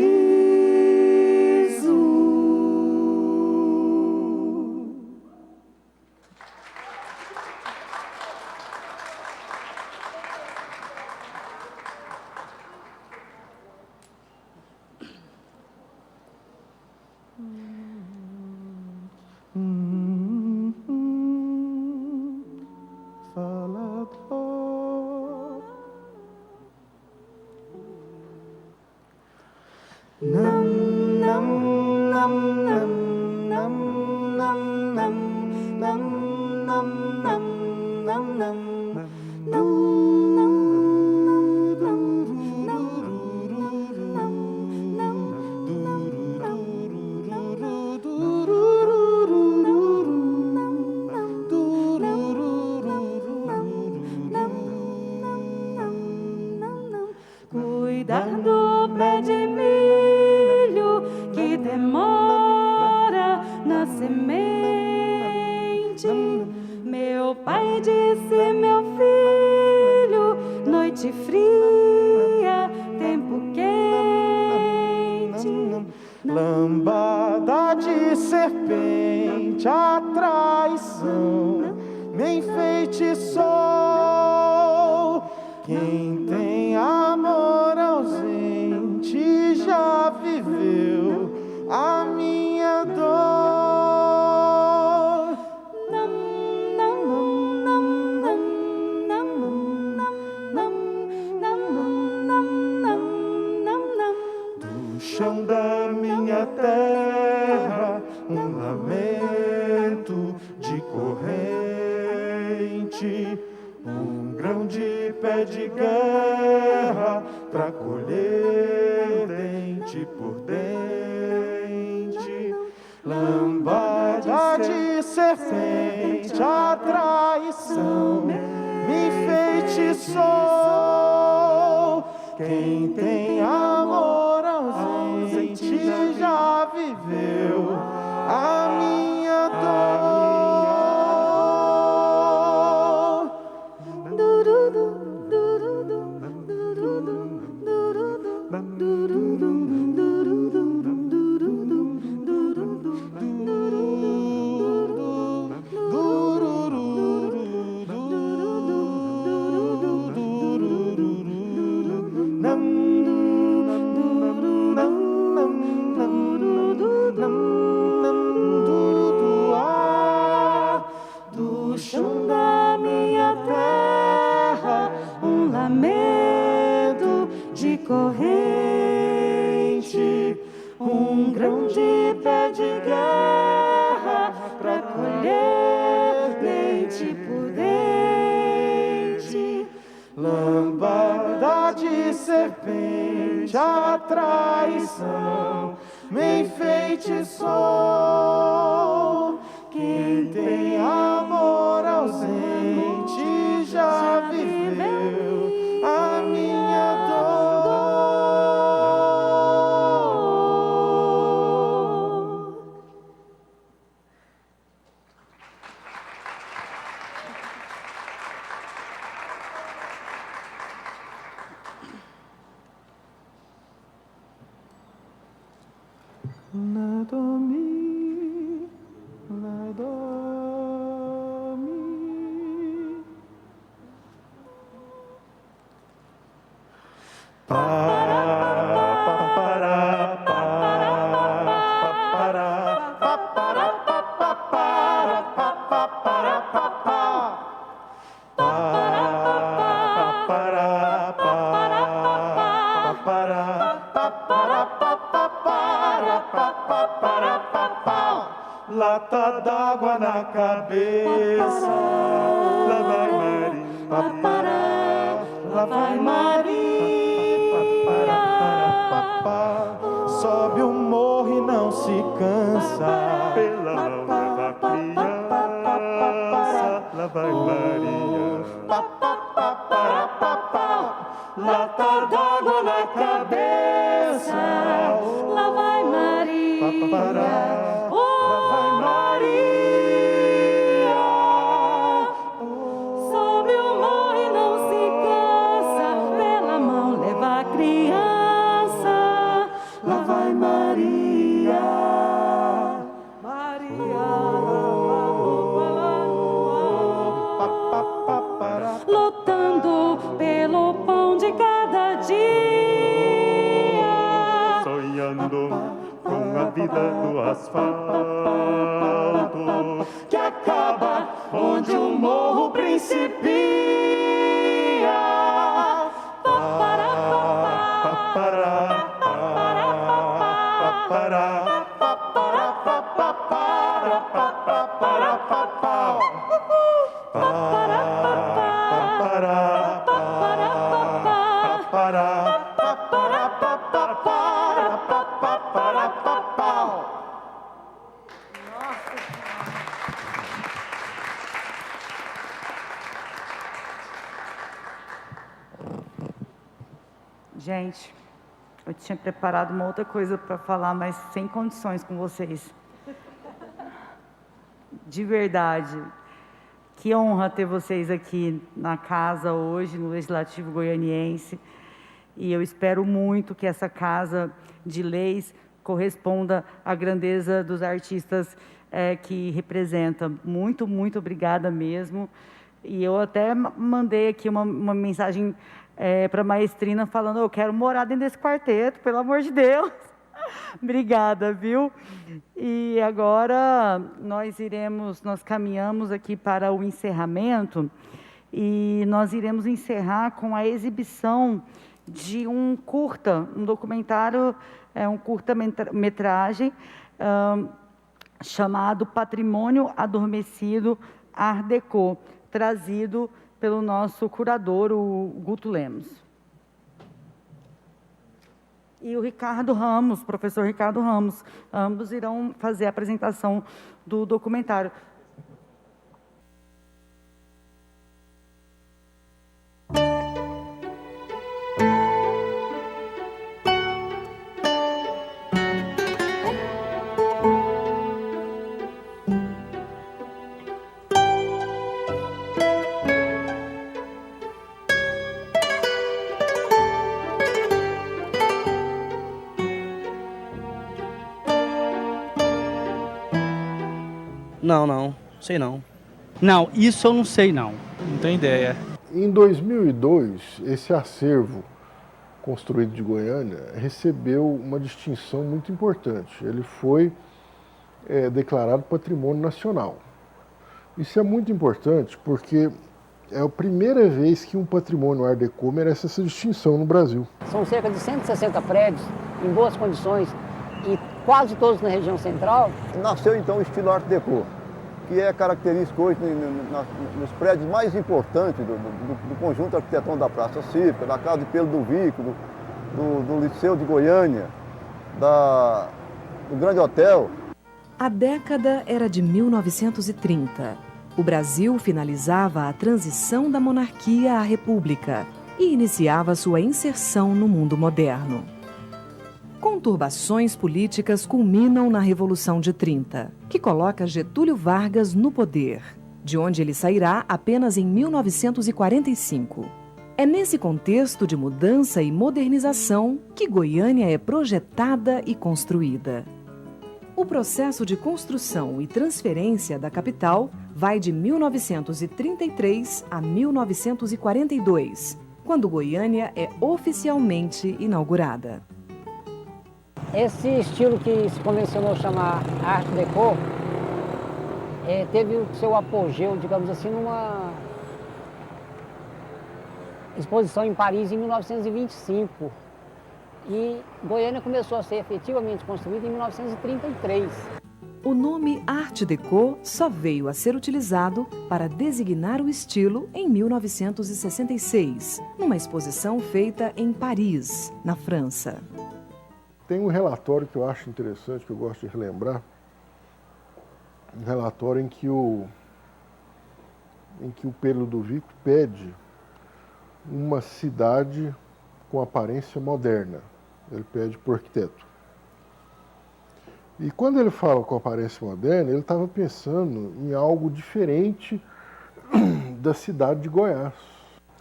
Pai disse, meu filho, noite fria, tempo quente. Lambada de serpente, a traição me enfeitiçou. Quem tem amor ausente já viveu a minha dor. Do chão da minha terra, um lamento de corrente, um grão de pé de guerra pra colher dente por dente. Lambada de serpente, a traição me enfeitiçou. Quem tem amor ausente já viveu a minha dor. Do chão da minha terra, um lamento de corrente, um grão de pé de guerra pra colher dente por dente. Lambada de serpente, a traição me enfeitiçou. Quem tem amor ausente já viveu a minha dor. Lata d'água na cabeça, lá vai Maria, lá vai Maria. Sobe o morro e não se cansa, pela mão leva a criança, lá vai Maria. Lata d'água na cabeça, lá vai Maria. Sobe o morro e não se cansa, pela mão leva a criança. Lá vai Maria, lutando pelo pão de cada dia, sonhando com a vida do asfalto que acaba onde o morro principia. Gente, eu tinha preparado uma outra coisa para falar, mas sem condições com vocês. De verdade. Que honra ter vocês aqui na casa hoje, no Legislativo Goianiense. E eu espero muito que essa Casa de Leis corresponda à grandeza dos artistas que representa. Muito, muito obrigada mesmo. E eu até mandei aqui uma mensagem para a maestrina falando: eu quero morar dentro desse quarteto, pelo amor de Deus. Obrigada, viu? E agora nós caminhamos aqui para o encerramento e nós iremos encerrar com a exibição de um documentário, um curta-metragem chamado Patrimônio Adormecido Art Deco, trazido pelo nosso curador, o Guto Lemos. E o Ricardo Ramos, professor Ricardo Ramos, ambos irão fazer a apresentação do documentário. Não, sei não. Não, isso eu não sei não. Não tenho ideia. Em 2002, esse acervo construído de Goiânia recebeu uma distinção muito importante. Ele foi declarado Patrimônio Nacional. Isso é muito importante porque é a primeira vez que um patrimônio Art Deco merece essa distinção no Brasil. São cerca de 160 prédios em boas condições e quase todos na região central. Nasceu então o estilo Art Deco, que é característico hoje nos prédios mais importantes do conjunto arquitetônico da Praça Cívica, da Casa de Pedro do Vico, do Liceu de Goiânia, do Grande Hotel. A década era de 1930. O Brasil finalizava a transição da monarquia à república e iniciava sua inserção no mundo moderno. Conturbações políticas culminam na Revolução de 30, que coloca Getúlio Vargas no poder, de onde ele sairá apenas em 1945. É nesse contexto de mudança e modernização que Goiânia é projetada e construída. O processo de construção e transferência da capital vai de 1933 a 1942, quando Goiânia é oficialmente inaugurada. Esse estilo que se convencionou chamar Art Deco teve o seu apogeu, digamos assim, numa exposição em Paris em 1925. E Goiânia começou a ser efetivamente construída em 1933. O nome Art Deco só veio a ser utilizado para designar o estilo em 1966, numa exposição feita em Paris, na França. Tem um relatório que eu acho interessante, que eu gosto de relembrar, um relatório em que o Pedro do Vico pede uma cidade com aparência moderna. Ele pede para o arquiteto. E quando ele fala com aparência moderna, ele estava pensando em algo diferente da cidade de Goiás.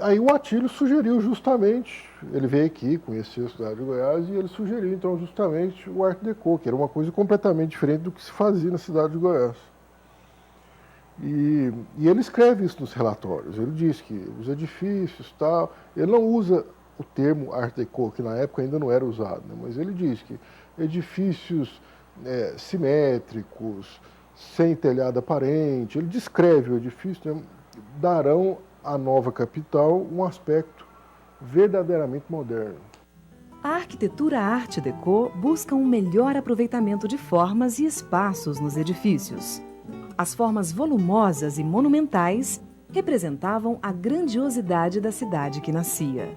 Aí o Atílio sugeriu justamente, ele veio aqui, conheceu a cidade de Goiás, e ele sugeriu então justamente o Art Deco, que era uma coisa completamente diferente do que se fazia na cidade de Goiás. E ele escreve isso nos relatórios, ele diz que os edifícios, tal, ele não usa o termo Art Deco, que na época ainda não era usado, né? Mas ele diz que edifícios simétricos, sem telhado aparente, ele descreve o edifício, né? Darão à nova capital um aspecto verdadeiramente moderno. A arquitetura Art Deco busca um melhor aproveitamento de formas e espaços nos edifícios. As formas volumosas e monumentais representavam a grandiosidade da cidade que nascia.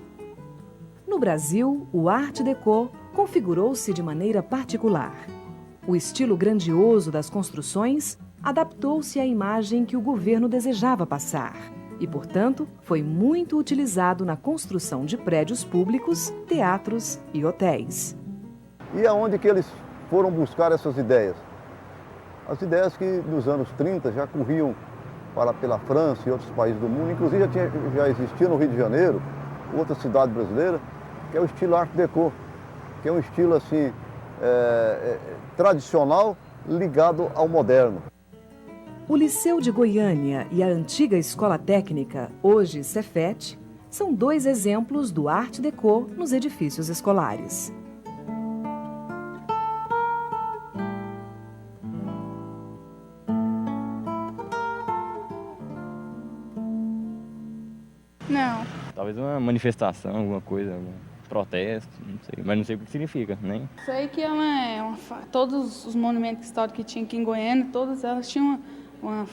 No Brasil, o Art Deco configurou-se de maneira particular. O estilo grandioso das construções adaptou-se à imagem que o governo desejava passar e, portanto, foi muito utilizado na construção de prédios públicos, teatros e hotéis. E aonde que eles foram buscar essas ideias? As ideias que nos anos 30 já corriam pela França e outros países do mundo. Inclusive já existia no Rio de Janeiro, outra cidade brasileira, que é o estilo Art Deco, que é um estilo assim, tradicional ligado ao moderno. O Liceu de Goiânia e a antiga Escola Técnica, hoje Cefet, são 2 exemplos do Art Deco nos edifícios escolares. Não. Talvez uma manifestação, alguma coisa, algum protesto, não sei, mas não sei o que significa, nem. Sei que todos os monumentos históricos que tinha aqui em Goiânia, todas elas tinham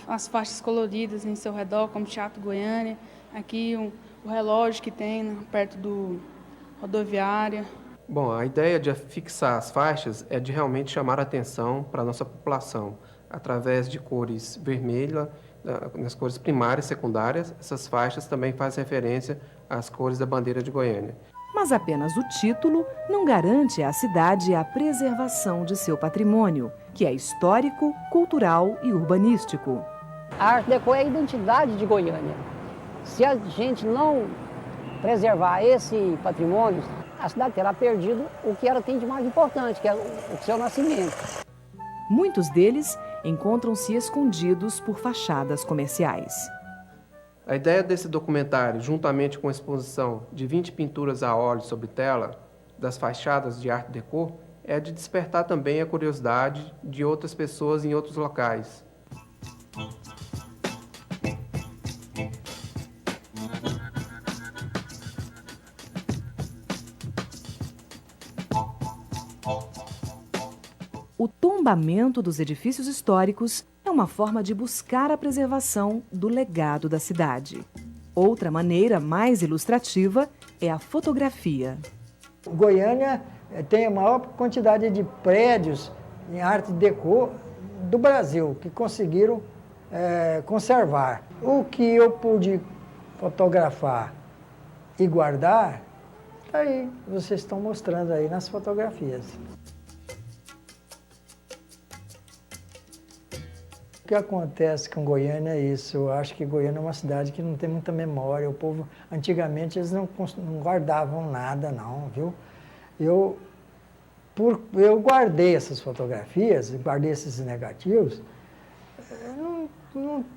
as faixas coloridas em seu redor, como o Teatro Goiânia, aqui o relógio que tem perto do rodoviária. Bom, a ideia de fixar as faixas é de realmente chamar a atenção para a nossa população, através de cores vermelha, nas cores primárias e secundárias. Essas faixas também fazem referência às cores da bandeira de Goiânia. Mas apenas o título não garante à cidade a preservação de seu patrimônio, que é histórico, cultural e urbanístico. A Art Deco é a identidade de Goiânia. Se a gente não preservar esse patrimônio, a cidade terá perdido o que ela tem de mais importante, que é o seu nascimento. Muitos deles encontram-se escondidos por fachadas comerciais. A ideia desse documentário, juntamente com a exposição de 20 pinturas a óleo sobre tela das fachadas de Art Deco, é de despertar também a curiosidade de outras pessoas em outros locais. O tombamento dos edifícios históricos é uma forma de buscar a preservação do legado da cidade. Outra maneira mais ilustrativa é a fotografia. Goiânia tem a maior quantidade de prédios em Art Deco do Brasil, que conseguiram conservar. O que eu pude fotografar e guardar, está aí, vocês estão mostrando aí nas fotografias. O que acontece com Goiânia é isso. Eu acho que Goiânia é uma cidade que não tem muita memória. O povo, antigamente, eles não guardavam nada, não, viu? Eu guardei essas fotografias, guardei esses negativos.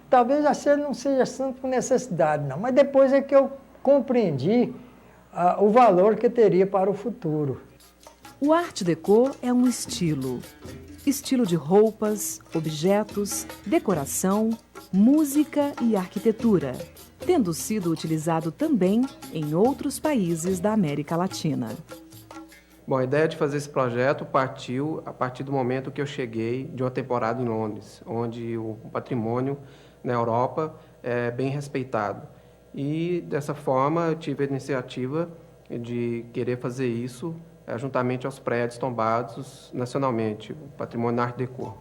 Talvez não seja tanto por necessidade, não. Mas depois é que eu compreendi o valor que teria para o futuro. O Art Deco é um estilo. Estilo de roupas, objetos, decoração, música e arquitetura, tendo sido utilizado também em outros países da América Latina. Bom, a ideia de fazer esse projeto partiu a partir do momento que eu cheguei de uma temporada em Londres, onde o patrimônio na Europa é bem respeitado. E, dessa forma, eu tive a iniciativa de querer fazer isso juntamente aos prédios tombados nacionalmente, o patrimônio Art Deco.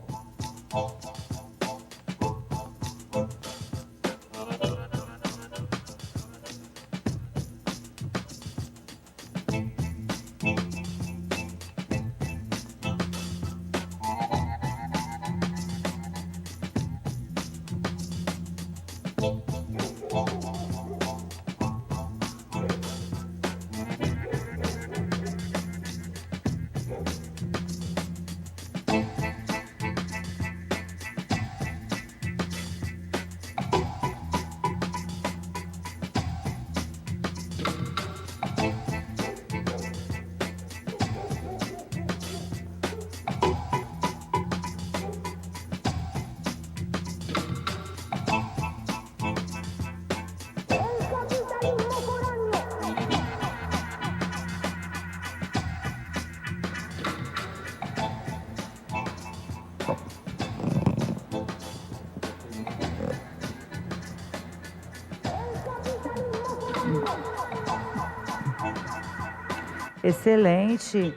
Excelente.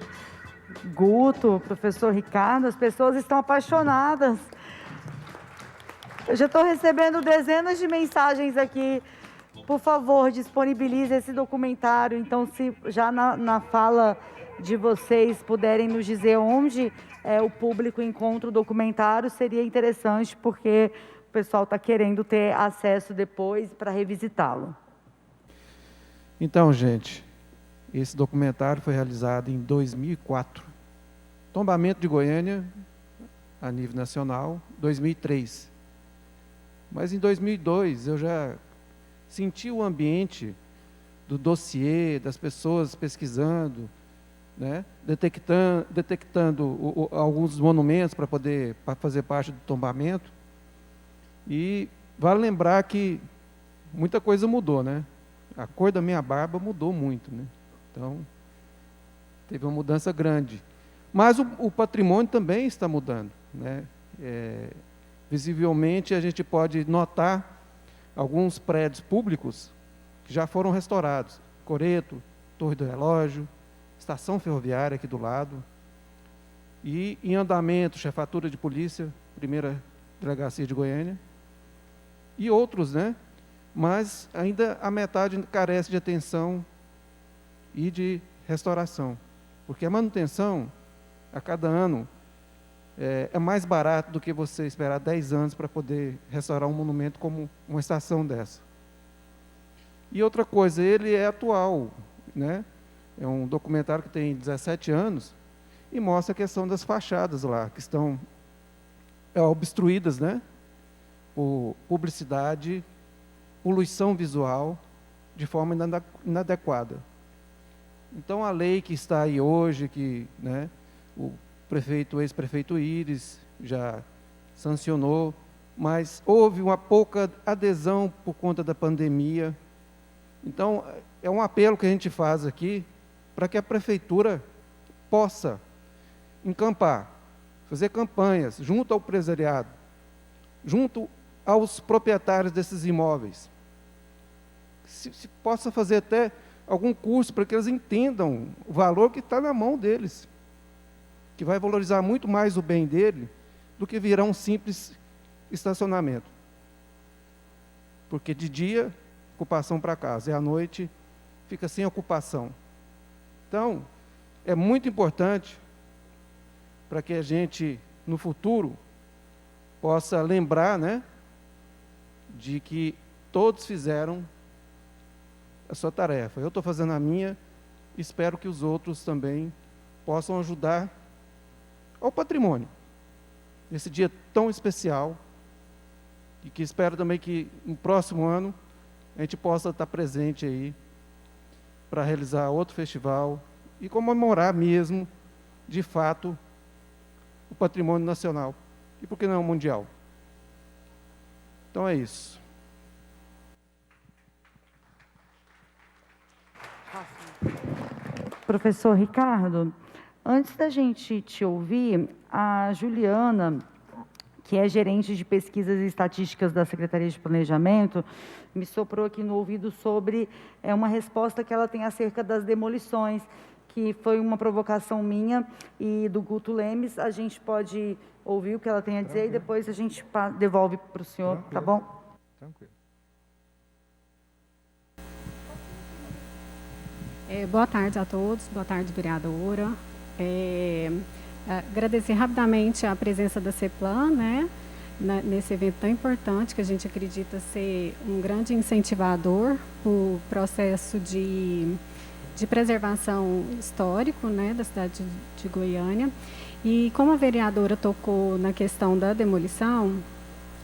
Guto, professor Ricardo, as pessoas estão apaixonadas. Eu já estou recebendo dezenas de mensagens aqui. Por favor, disponibilize esse documentário. Então, se já na fala de vocês puderem nos dizer onde o público encontra o documentário, seria interessante, porque o pessoal está querendo ter acesso depois para revisitá-lo. Então, gente, esse documentário foi realizado em 2004. Tombamento de Goiânia, a nível nacional, 2003. Mas em 2002 eu já senti o ambiente do dossiê, das pessoas pesquisando, né, detectando alguns monumentos para fazer parte do tombamento. E vale lembrar que muita coisa mudou, né? A cor da minha barba mudou muito, né? Então, teve uma mudança grande. Mas o patrimônio também está mudando, né? Visivelmente, a gente pode notar alguns prédios públicos que já foram restaurados. Coreto, Torre do Relógio, estação ferroviária aqui do lado. E em andamento, Chefatura de Polícia, Primeira Delegacia de Goiânia. E outros, né? Mas ainda a metade carece de atenção e de restauração. Porque a manutenção, a cada ano, é mais barato do que você esperar 10 anos para poder restaurar um monumento como uma estação dessa. E outra coisa, ele é atual, né? É um documentário que tem 17 anos e mostra a questão das fachadas lá, que estão obstruídas, né? Por publicidade, poluição visual, de forma inadequada. Então, a lei que está aí hoje, que, né, o ex-prefeito Íris já sancionou, mas houve uma pouca adesão por conta da pandemia. Então, é um apelo que a gente faz aqui para que a prefeitura possa encampar, fazer campanhas junto ao empresariado, junto aos proprietários desses imóveis. Se possa fazer até algum curso para que eles entendam o valor que está na mão deles, que vai valorizar muito mais o bem dele do que virar um simples estacionamento. Porque de dia, ocupação para casa, e à noite fica sem ocupação. Então, é muito importante para que a gente, no futuro, possa lembrar, né, de que todos fizeram a sua tarefa. Eu estou fazendo a minha, espero que os outros também possam ajudar ao patrimônio, nesse dia tão especial, e que espero também que no próximo ano a gente possa estar presente aí para realizar outro festival e comemorar mesmo, de fato, o patrimônio nacional e, por que não, mundial. Então é isso. Professor Ricardo, antes da gente te ouvir, a Juliana, que é gerente de pesquisas e estatísticas da Secretaria de Planejamento, me soprou aqui no ouvido sobre uma resposta que ela tem acerca das demolições, que foi uma provocação minha e do Guto Lemes. A gente pode ouvir o que ela tem a dizer. Tranquilo. E depois a gente devolve para o senhor, tranquilo. Tá bom? Tranquilo. Boa tarde a todos, boa tarde, vereadora. Agradecer rapidamente a presença da CEPLAN, né, nesse evento tão importante, que a gente acredita ser um grande incentivador para o processo de preservação histórico, né, da cidade de Goiânia. E como a vereadora tocou na questão da demolição,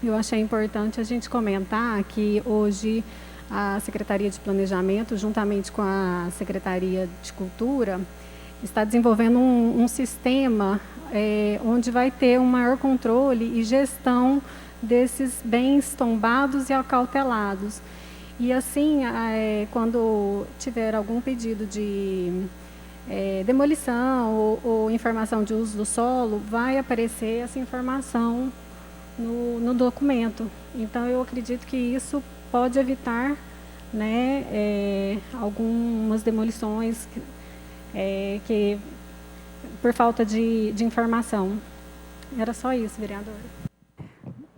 eu achei importante a gente comentar que hoje a Secretaria de Planejamento, juntamente com a Secretaria de Cultura, está desenvolvendo um sistema onde vai ter um maior controle e gestão desses bens tombados e acautelados. E assim, quando tiver algum pedido de demolição ou informação de uso do solo, vai aparecer essa informação no documento. Então, eu acredito que isso pode evitar, né, algumas demolições que por falta de informação. Era só isso, vereadora.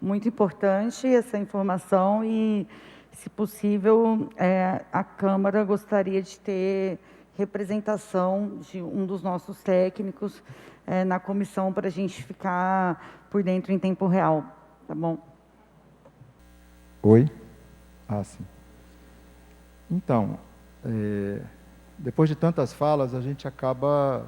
Muito importante essa informação e, se possível, a Câmara gostaria de ter representação de um dos nossos técnicos na comissão para a gente ficar por dentro em tempo real, tá bom? Oi? Ah, sim. Então, depois de tantas falas, a gente acaba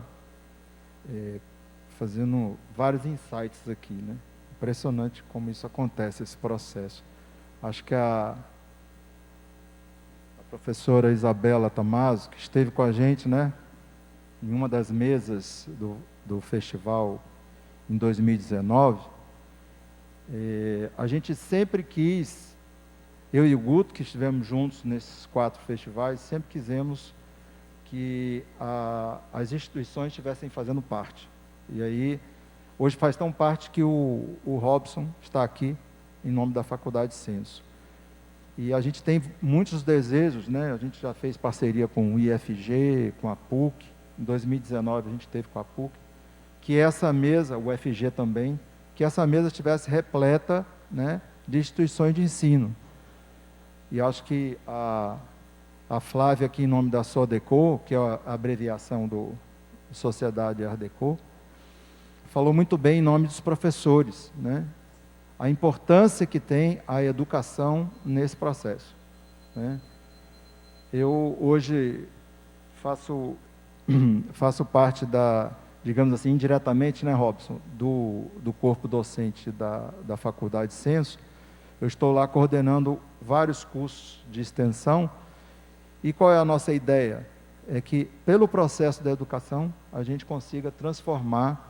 fazendo vários insights aqui, né? Impressionante como isso acontece, esse processo. Acho que a professora Isabela Tamaso, que esteve com a gente, né, em uma das mesas do festival em 2019, a gente sempre quis, eu e o Guto, que estivemos juntos nesses 4 festivais, sempre quisemos que as instituições estivessem fazendo parte. E aí, hoje faz tão parte que o Robson está aqui em nome da Faculdade de Censo. E a gente tem muitos desejos, né? A gente já fez parceria com o IFG, com a PUC. Em 2019 a gente teve com a PUC. Que essa mesa, o UFG também, que essa mesa estivesse repleta, né, de instituições de ensino. E acho que a Flávia, aqui em nome da SODECO, que é a abreviação do Sociedade Art Deco, falou muito bem em nome dos professores, né? A importância que tem a educação nesse processo, né? Eu hoje faço parte digamos assim, indiretamente, né, Robson, do corpo docente da Faculdade de Censo. Eu estou lá coordenando vários cursos de extensão. E qual é a nossa ideia? É que, pelo processo da educação, a gente consiga transformar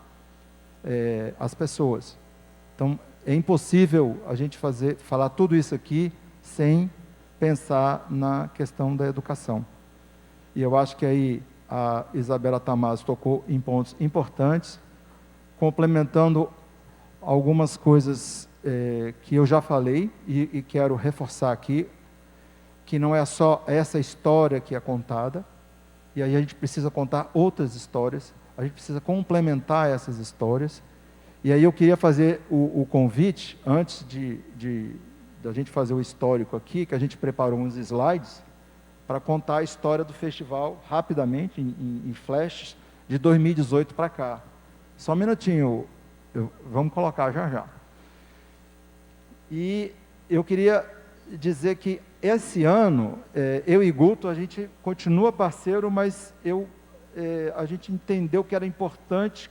as pessoas. Então, é impossível a gente falar tudo isso aqui sem pensar na questão da educação. E eu acho que aí a Isabela Tamaso tocou em pontos importantes, complementando algumas coisas que eu já falei e quero reforçar aqui, que não é só essa história que é contada, e aí a gente precisa contar outras histórias, a gente precisa complementar essas histórias. E aí eu queria fazer o convite, antes da gente fazer o histórico aqui, que a gente preparou uns slides para contar a história do festival rapidamente, em flashes, de 2018 para cá. Só um minutinho, vamos colocar já. E eu queria dizer que esse ano, eu e Guto, a gente continua parceiro, mas a gente entendeu que era importante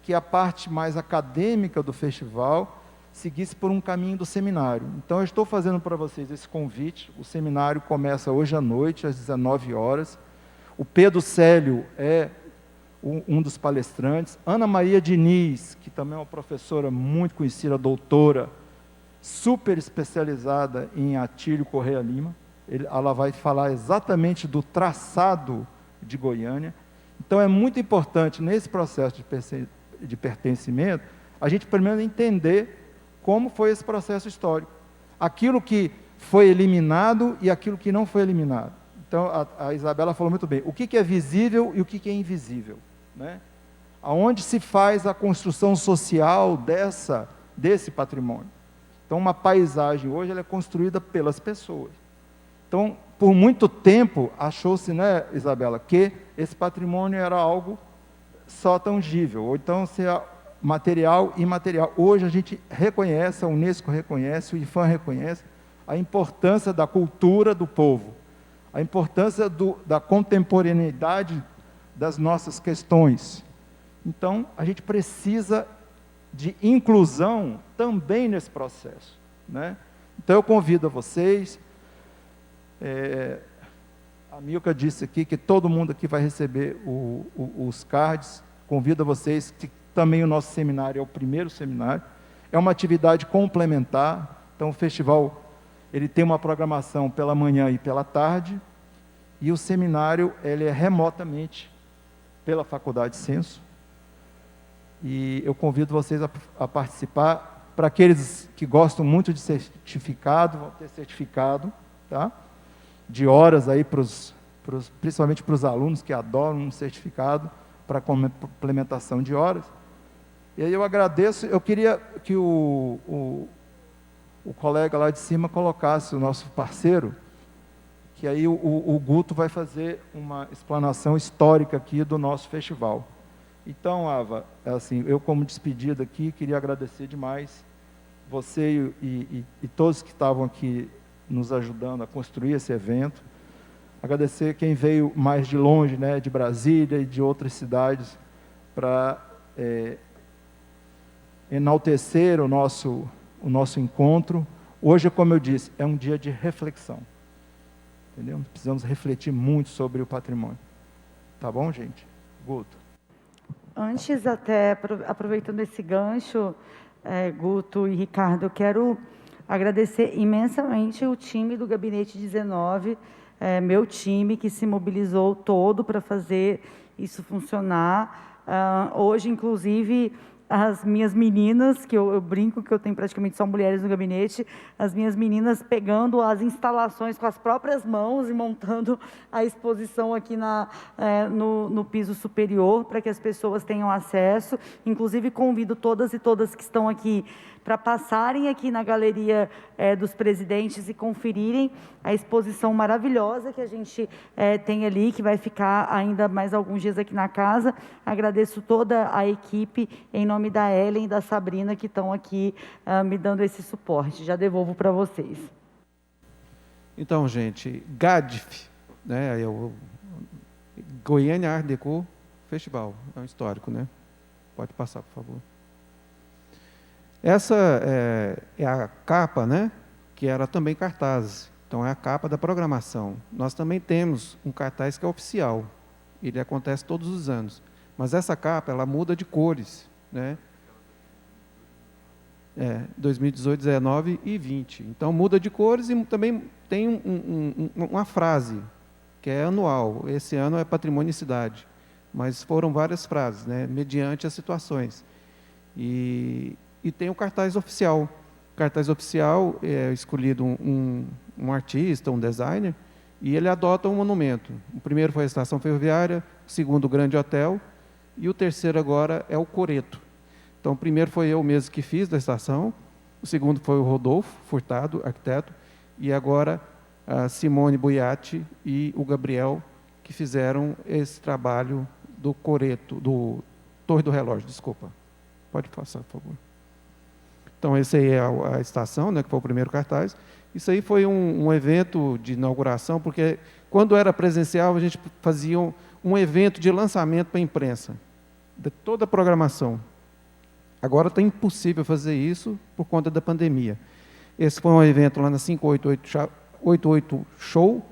que a parte mais acadêmica do festival seguisse por um caminho do seminário. Então, eu estou fazendo para vocês esse convite. O seminário começa hoje à noite, às 19 horas. O Pedro Célio é um dos palestrantes. Ana Maria Diniz, que também é uma professora muito conhecida, doutora, super especializada em Atílio Correia Lima. Ela vai falar exatamente do traçado de Goiânia. Então, é muito importante, nesse processo de pertencimento, a gente primeiro entender como foi esse processo histórico. Aquilo que foi eliminado e aquilo que não foi eliminado. Então, a Isabela falou muito bem. O que é visível e o que é invisível, né? Aonde se faz a construção social desse patrimônio. Então, uma paisagem hoje ela é construída pelas pessoas. Então, por muito tempo, achou-se, né, Isabela, que esse patrimônio era algo só tangível, ou então se material e imaterial. Hoje a gente reconhece, a Unesco reconhece, o IFAM reconhece a importância da cultura do povo, a importância da contemporaneidade das nossas questões. Então, a gente precisa de inclusão também nesse processo, né? Então, eu convido a vocês, a Milka disse aqui que todo mundo aqui vai receber os cards. Convido a vocês, que também o nosso seminário é o primeiro seminário. É uma atividade complementar. Então, o festival ele tem uma programação pela manhã e pela tarde. E o seminário ele é remotamente pela Faculdade de Censo. E eu convido vocês a participar. Para aqueles que gostam muito de certificado, vão ter certificado, tá? De horas aí, principalmente para os alunos que adoram um certificado para complementação de horas. E aí eu agradeço. Eu queria que o colega lá de cima colocasse o nosso parceiro, que aí o Guto vai fazer uma explanação histórica aqui do nosso festival. Então, Ava, assim, eu como despedida aqui, queria agradecer demais você e todos que estavam aqui nos ajudando a construir esse evento. Agradecer quem veio mais de longe, né, de Brasília e de outras cidades, para enaltecer o nosso encontro. Hoje, como eu disse, é um dia de reflexão. Entendeu? Precisamos refletir muito sobre o patrimônio. Tá bom, gente? Guto. Antes, até aproveitando esse gancho, Guto e Ricardo, eu quero agradecer imensamente o time do Gabinete 19, meu time, que se mobilizou todo para fazer isso funcionar. Hoje, inclusive, as minhas meninas, que eu brinco que eu tenho praticamente só mulheres no gabinete, as minhas meninas pegando as instalações com as próprias mãos e montando a exposição aqui no piso superior, para que as pessoas tenham acesso. Inclusive, convido todas e todas que estão aqui para passarem aqui na Galeria dos Presidentes e conferirem a exposição maravilhosa que a gente tem ali, que vai ficar ainda mais alguns dias aqui na casa. Agradeço toda a equipe, em nome da Ellen e da Sabrina, que estão aqui me dando esse suporte. Já devolvo para vocês. Então, gente, GADF, né, Goiânia Art Deco Festival, é um histórico, né? Pode passar, por favor. Essa é a capa, né, que era também cartaz. Então, é a capa da programação. Nós também temos um cartaz que é oficial. Ele acontece todos os anos. Mas essa capa, ela muda de cores, né? 2018, 19 e 20. Então, muda de cores e também tem uma frase, que é anual. Esse ano é Patrimônio e Cidade. Mas foram várias frases, né, mediante as situações. E tem o cartaz oficial. O cartaz oficial é escolhido um artista, um designer, e ele adota um monumento. O primeiro foi a Estação Ferroviária, o segundo o Grande Hotel, e o terceiro agora é o Coreto. Então, o primeiro foi eu mesmo que fiz da estação, o segundo foi o Rodolfo Furtado, arquiteto, e agora a Simone Buiatti e o Gabriel, que fizeram esse trabalho do Coreto, do Torre do Relógio, desculpa. Pode passar, por favor. Então, esse aí é a estação, né, que foi o primeiro cartaz. Isso aí foi um evento de inauguração, porque quando era presencial, a gente fazia um evento de lançamento para a imprensa, de toda a programação. Agora está impossível fazer isso por conta da pandemia. Esse foi um evento lá na 588 Show,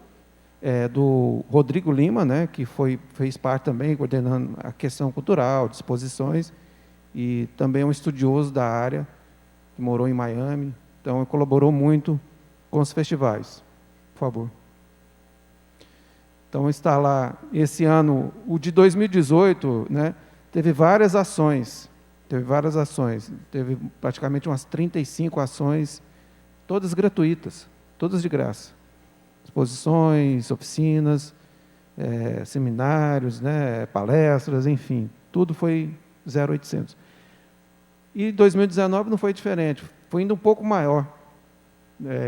do Rodrigo Lima, né, que fez parte também, coordenando a questão cultural, de exposições, e também é um estudioso da área, que morou em Miami, então colaborou muito com os festivais. Por favor. Então está lá, esse ano, o de 2018, né, teve várias ações, teve praticamente umas 35 ações, todas gratuitas, todas de graça. Exposições, oficinas, seminários, né, palestras, enfim, tudo foi 0800. E 2019 não foi diferente, foi ainda um pouco maior.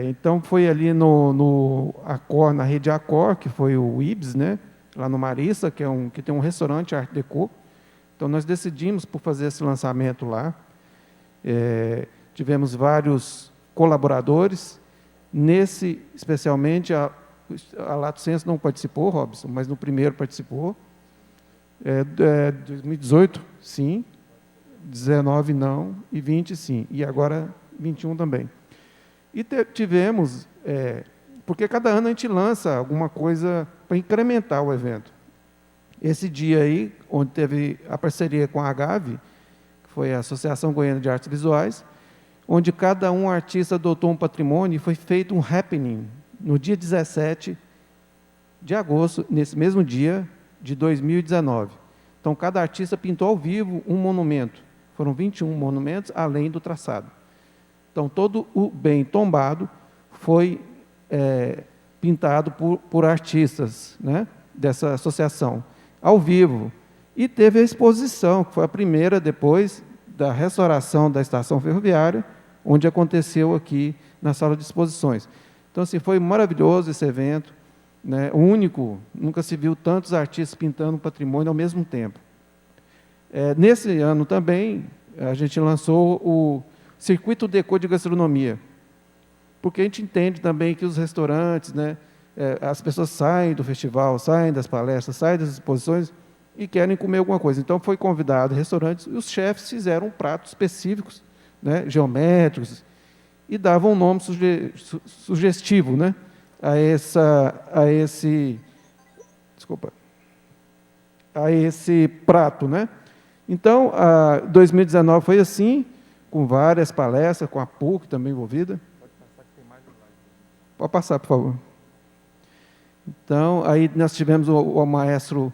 Então, foi ali no Accor, na rede Accor, que foi o Ibis, né, lá no Marissa, que tem um restaurante Art Deco. Então, nós decidimos por fazer esse lançamento lá. Tivemos vários colaboradores. Nesse, especialmente, a Lato Senso não participou, Robson, mas no primeiro participou. 2018, sim. 19 não, e 20 sim, e agora 21 também. E tivemos, porque cada ano a gente lança alguma coisa para incrementar o evento. Esse dia aí, onde teve a parceria com a Agave, que foi a Associação Goiana de Artes Visuais, onde cada artista adotou um patrimônio e foi feito um happening no dia 17 de agosto, nesse mesmo dia de 2019. Então, cada artista pintou ao vivo um monumento. Foram 21 monumentos, além do traçado. Então, todo o bem tombado foi pintado por artistas, né, dessa associação, ao vivo. E teve a exposição, que foi a primeira depois da restauração da estação ferroviária, onde aconteceu aqui na sala de exposições. Então, assim, foi maravilhoso esse evento, né, único, nunca se viu tantos artistas pintando um patrimônio ao mesmo tempo. Nesse ano também, a gente lançou Circuito Decor de Gastronomia. Porque a gente entende também que os restaurantes, né, as pessoas saem do festival, saem das palestras, saem das exposições e querem comer alguma coisa. Então, foi convidado restaurantes e os chefes fizeram pratos específicos, né, geométricos, e davam um nome sugestivo, né, a esse prato, né? Então, 2019 foi assim, com várias palestras, com a PUC também envolvida. Pode passar, por favor. Então, aí nós tivemos o maestro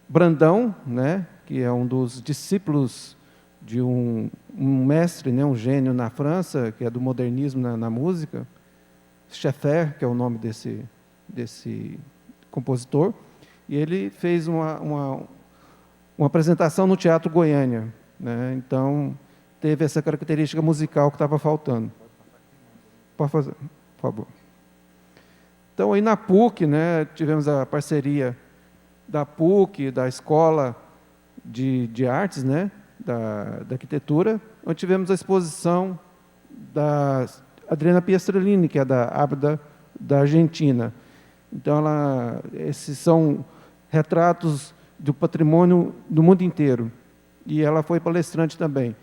Brandão, né, que é um dos discípulos de um mestre, né, um gênio na França, que é do modernismo na música, Schaeffer, que é o nome desse compositor, e ele fez uma apresentação no Teatro Goiânia, né? Então, teve essa característica musical que estava faltando. Pode fazer, por favor. Então, aí na PUC, né, tivemos a parceria da PUC, da Escola de Artes, né, da Arquitetura, onde tivemos a exposição da Adriana Piestrelini, que é da ABDA da Argentina. Então, esses são retratos do patrimônio do mundo inteiro. E ela foi palestrante também.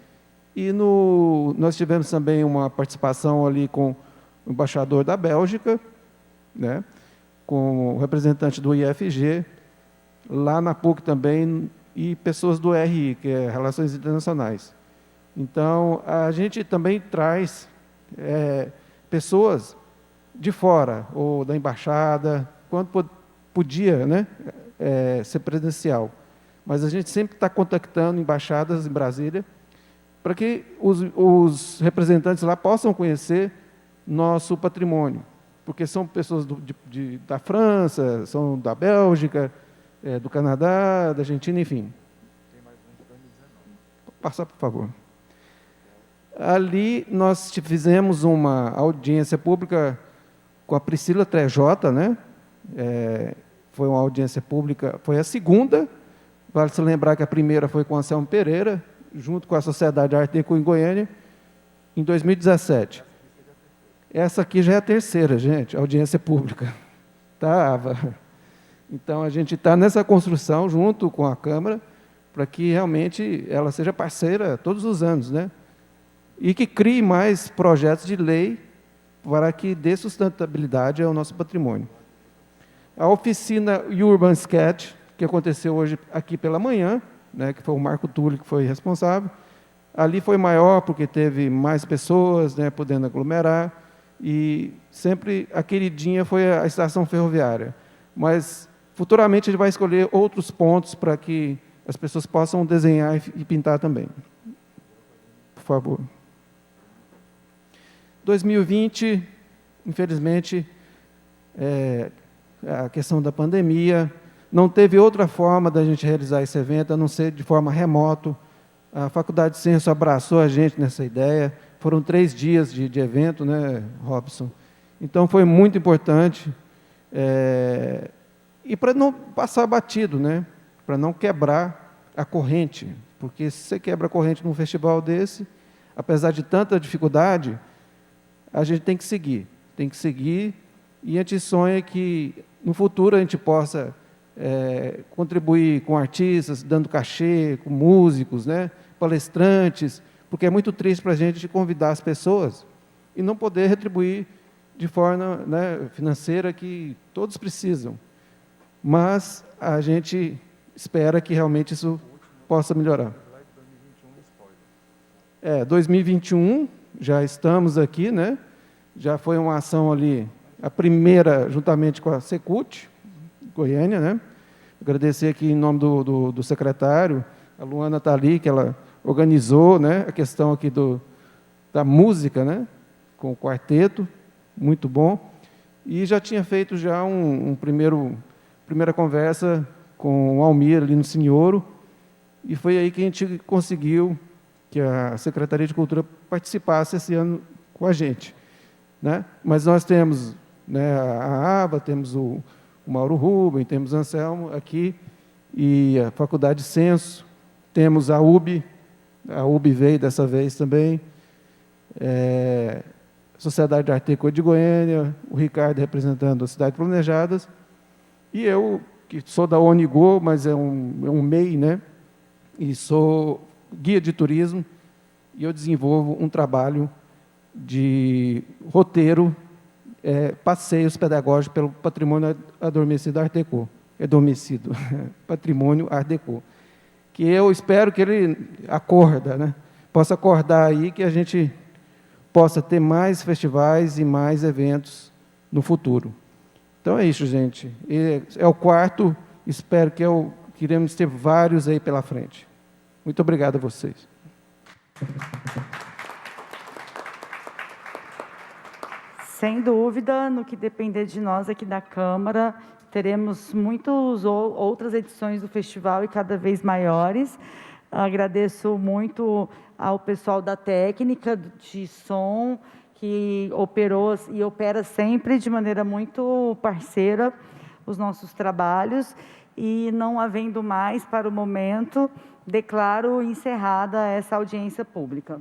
E nós tivemos também uma participação ali com o embaixador da Bélgica, né, com o representante do IFG, lá na PUC também, e pessoas do RI, que é Relações Internacionais. Então, a gente também traz pessoas de fora, ou da embaixada, quando podia, né, ser presencial. Mas a gente sempre está contactando embaixadas em Brasília para que os representantes lá possam conhecer nosso patrimônio, porque são pessoas da França, são da Bélgica, do Canadá, da Argentina, enfim. Tem mais um de 2019. Passar, por favor. Ali nós fizemos uma audiência pública com a Priscila Trejota, né? Foi uma audiência pública, foi a segunda, vale se lembrar que a primeira foi com Anselmo Pereira, junto com a Sociedade Arte Deco em Goiânia, em 2017. Essa aqui já é a terceira, gente, audiência pública. Então, a gente está nessa construção, junto com a Câmara, para que realmente ela seja parceira todos os anos, né? E que crie mais projetos de lei para que dê sustentabilidade ao nosso patrimônio. A oficina Urban Sketch, que aconteceu hoje aqui pela manhã, né, que foi o Marco Túlio que foi responsável, ali foi maior porque teve mais pessoas, né, podendo aglomerar, e sempre a queridinha foi a estação ferroviária. Mas, futuramente, a gente vai escolher outros pontos para que as pessoas possam desenhar e pintar também. Por favor. 2020, infelizmente, a questão da pandemia, não teve outra forma da gente realizar esse evento, a não ser de forma remoto. A Faculdade de Ciências abraçou a gente nessa ideia. Foram 3 dias de evento, né, Robson? Então, foi muito importante. E para não passar batido, né? Para não quebrar a corrente. Porque se você quebra a corrente num festival desse, apesar de tanta dificuldade, a gente tem que seguir. Tem que seguir. E a gente sonha que, no futuro, a gente possa contribuir com artistas, dando cachê, com músicos, né, palestrantes, porque é muito triste para a gente convidar as pessoas e não poder retribuir de forma, né, financeira que todos precisam. Mas a gente espera que realmente isso possa melhorar. 2021, já estamos aqui, né? Já foi uma ação ali, a primeira, juntamente com a Secult, Goiânia, né? Agradecer aqui em nome do secretário, a Luana está ali, que ela organizou, né, a questão aqui da música, né, com o quarteto, muito bom. E já tinha feito já primeira conversa com o Almir ali no Senhoro, e foi aí que a gente conseguiu que a Secretaria de Cultura participasse esse ano com a gente, né? Mas nós temos, né, a ABA, temos o Mauro Ruben, temos o Anselmo aqui, e a Faculdade de Censo, temos a UB veio dessa vez também, Sociedade de Arte Deco de Goiânia, o Ricardo representando a Cidade Planejadas, e eu, que sou da Onigo, mas é um MEI, né? E sou guia de turismo, e eu desenvolvo um trabalho de roteiro, passeios pedagógicos pelo patrimônio adormecido Art Deco, patrimônio Art Deco, que eu espero que ele possa acordar aí, que a gente possa ter mais festivais e mais eventos no futuro. Então é isso, gente. É o quarto, espero que queremos ter vários aí pela frente. Muito obrigado a vocês. Sem dúvida, no que depender de nós aqui da Câmara, teremos muitas outras edições do festival e cada vez maiores. Agradeço muito ao pessoal da técnica de som, que operou e opera sempre de maneira muito parceira os nossos trabalhos. E, não havendo mais para o momento, declaro encerrada essa audiência pública.